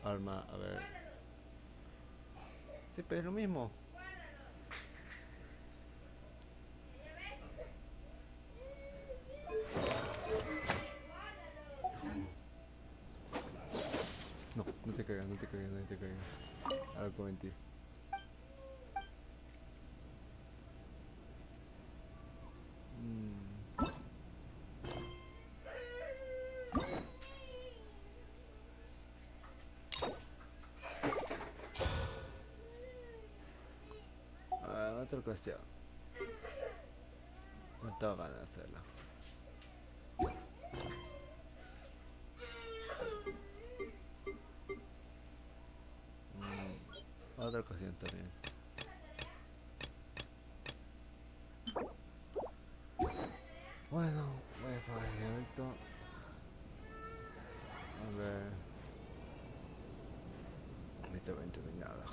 Arma, a ver. Sí, pero es lo mismo. No, no te caigas, no te caigas, no te caigas. Ahora con mentir. Otra cuestión. No tengo ganas de hacerla. Otra ocasión también. Bueno, voy a pagar esto. A ver. Literalmente no hay nada.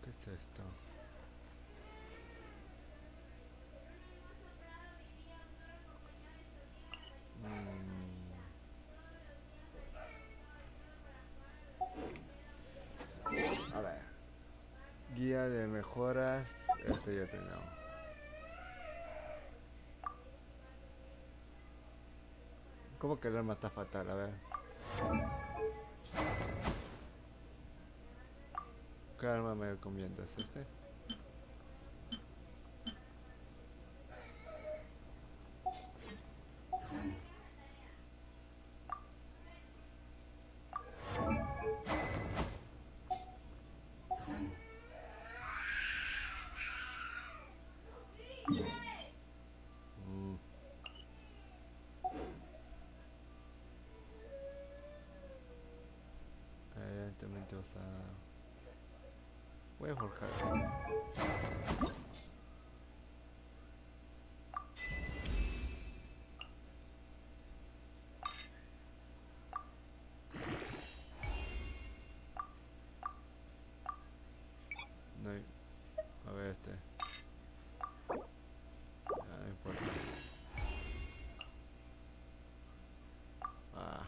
¿Qué es esto? A ver. mejoras. Este ya tenemos. ¿Cómo que el arma está fatal? A ver. ¿Qué arma me recomiendas? ¿Este? Evidentemente voy a forjar. No hay... A ver este. Ya, no importa. Ah.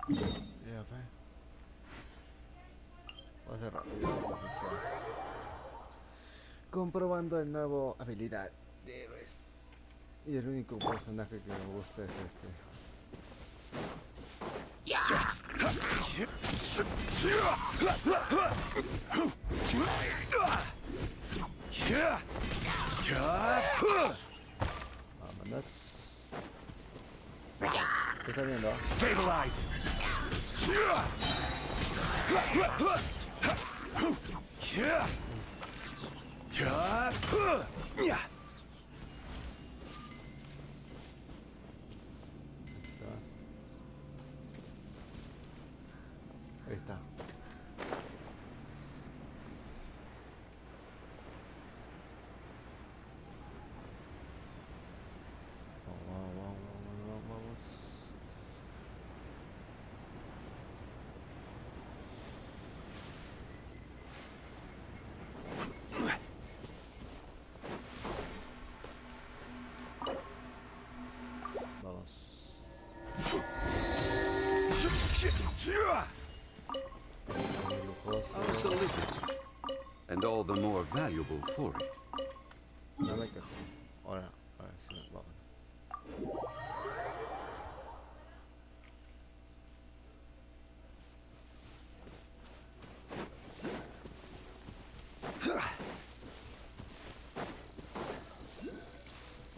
Ya fue. Voy a hacer rápido. Comprobando el nuevo habilidad de héroes. Y el único personaje que me gusta es este. Vámonos. ¿Qué está viendo? Stabilize. Ahí está. Vamos. Unsolicited, and all the more valuable for it. No me quejo. Ahora sí, vamos.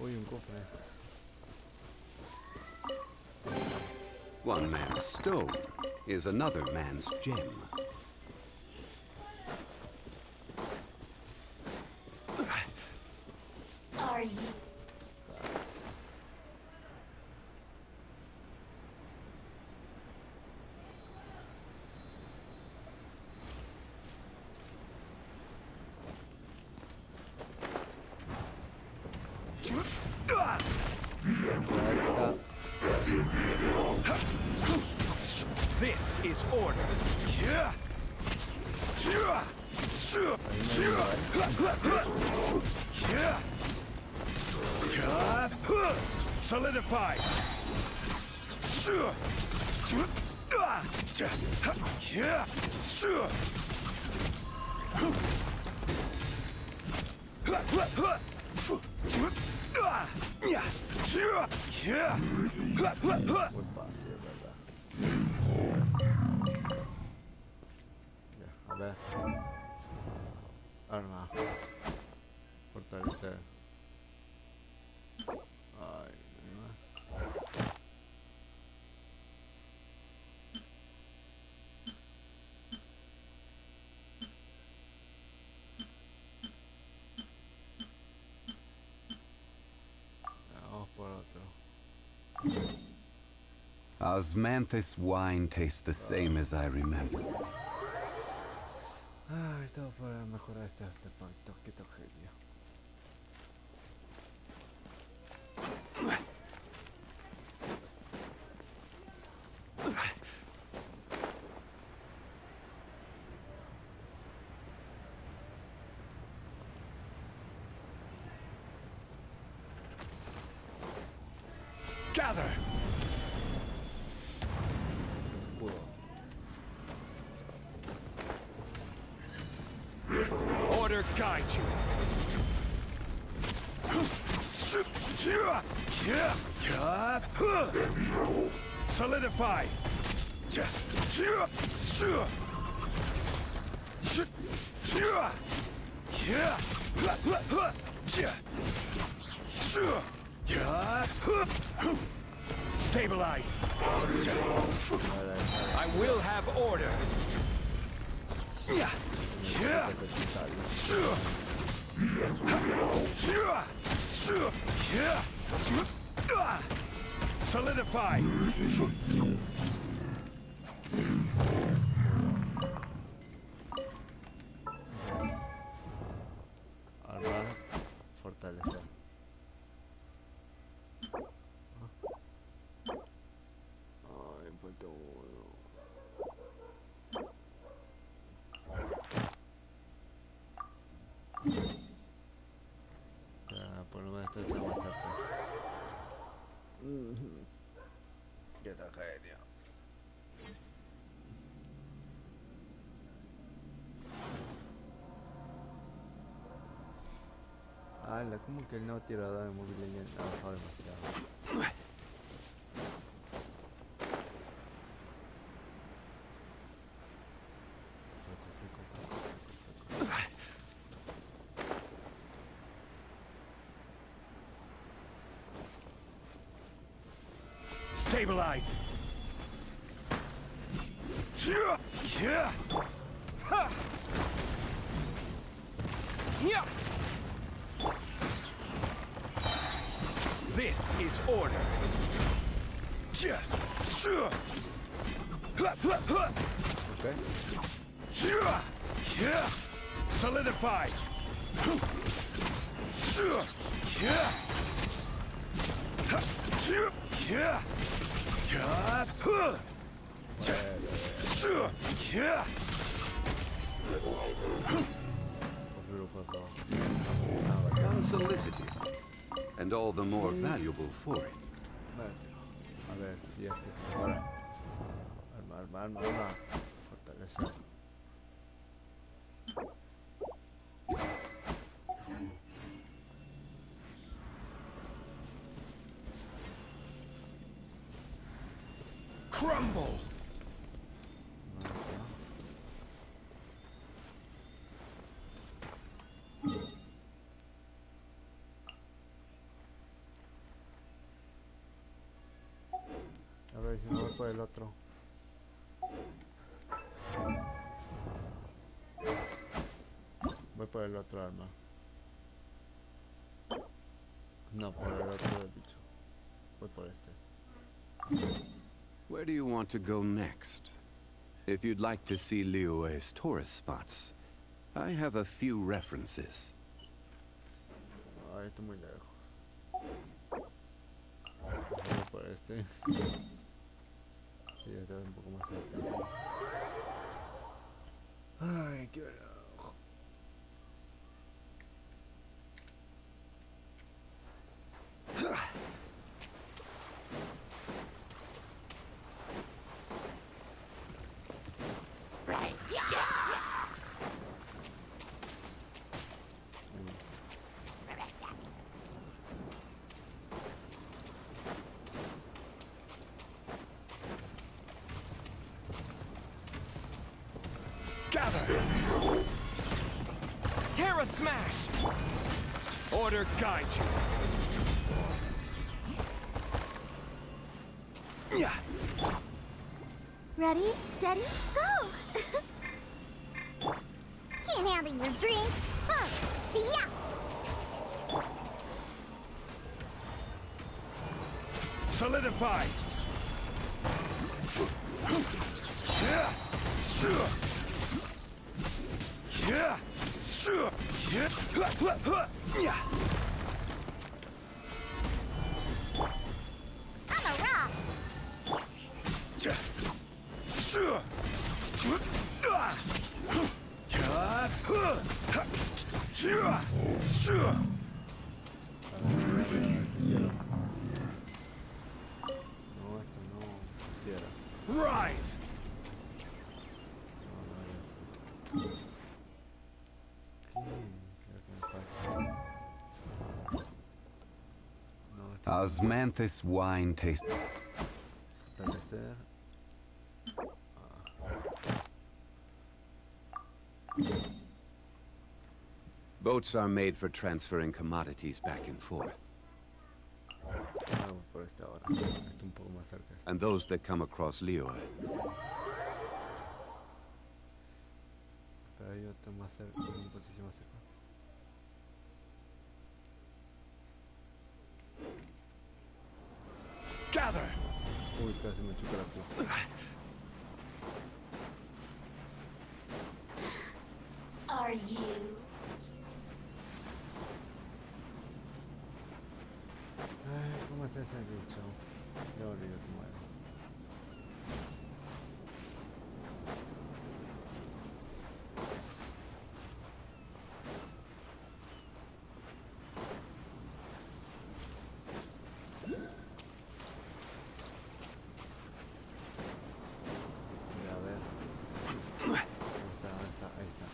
Uy, un cofre. One man's stone is another man's gem. Are you? This is order. Solidified. Muy fácil, ¿verdad? Ya, a ver. Arma. Fortalecer. Ay, no. Vamos por otro. Osmanthus wine tastes the same as I remember. Ay, todo para mejorar este artefacto. Qué tragedia. Gather. Escudo. Order guide you. Solidify. Stabilize. I will have order. Solidify. Armar, fortalecer. Ay, falta uno. Ya, por lo menos esto está más cerca. Qué tragedia. Como que el nuevo tirador de móvil ha bajado demasiado. Stabilize. This is order. Okay. Solidify. Unsolicited, and all the more valuable for it. A ver, y este ahora. Arma. Fortalecer. Crumble. A ver si no voy por el otro. Voy por el otro arma. No, por el otro bicho. Voy por este. Where do you want to go next? If you'd like to see Liyue's tourist spots, I have a few references. Ay, esto muy lejos. Voy por este. Sí, está un poco más cerca. Ay, qué lejos. Gather! Terra Smash! Order guide you. Yeah. Ready, steady, go! Can't handle your drink? Huh? Yeah! Solidify! I'm a rock! No, esto no quiero. Rise! ¿Qué? Osmanthus wine taste. Fortalecer. Boats are made for transferring commodities back and forth. Vamos por esta hora. Esto un poco más cerca. And those that come across Liyue. Pero hay otro más cerca, una posición más cerca. Gather! Uy, casi me choca la puta. Are you? Ay, ¿cómo está ese bicho? Ya olvidé cómo era. Voy a ver. ¿Dónde está? ¿Dónde está? Ahí está.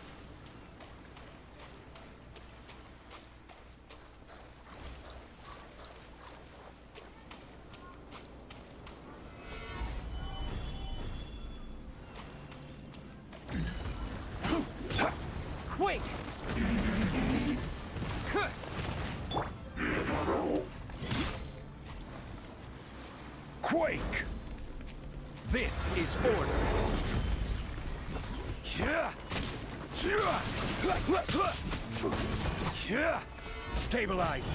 Quick! Quake! This is order. Stabilize.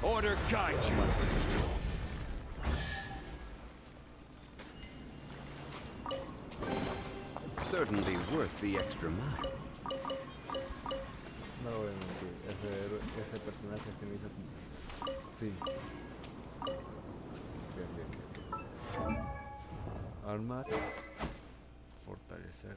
Order guide you. Certainly worth the extra mile. No voy a mentir, ese personaje se me hizo como... Sí. Bien. Armas. Fortalecer.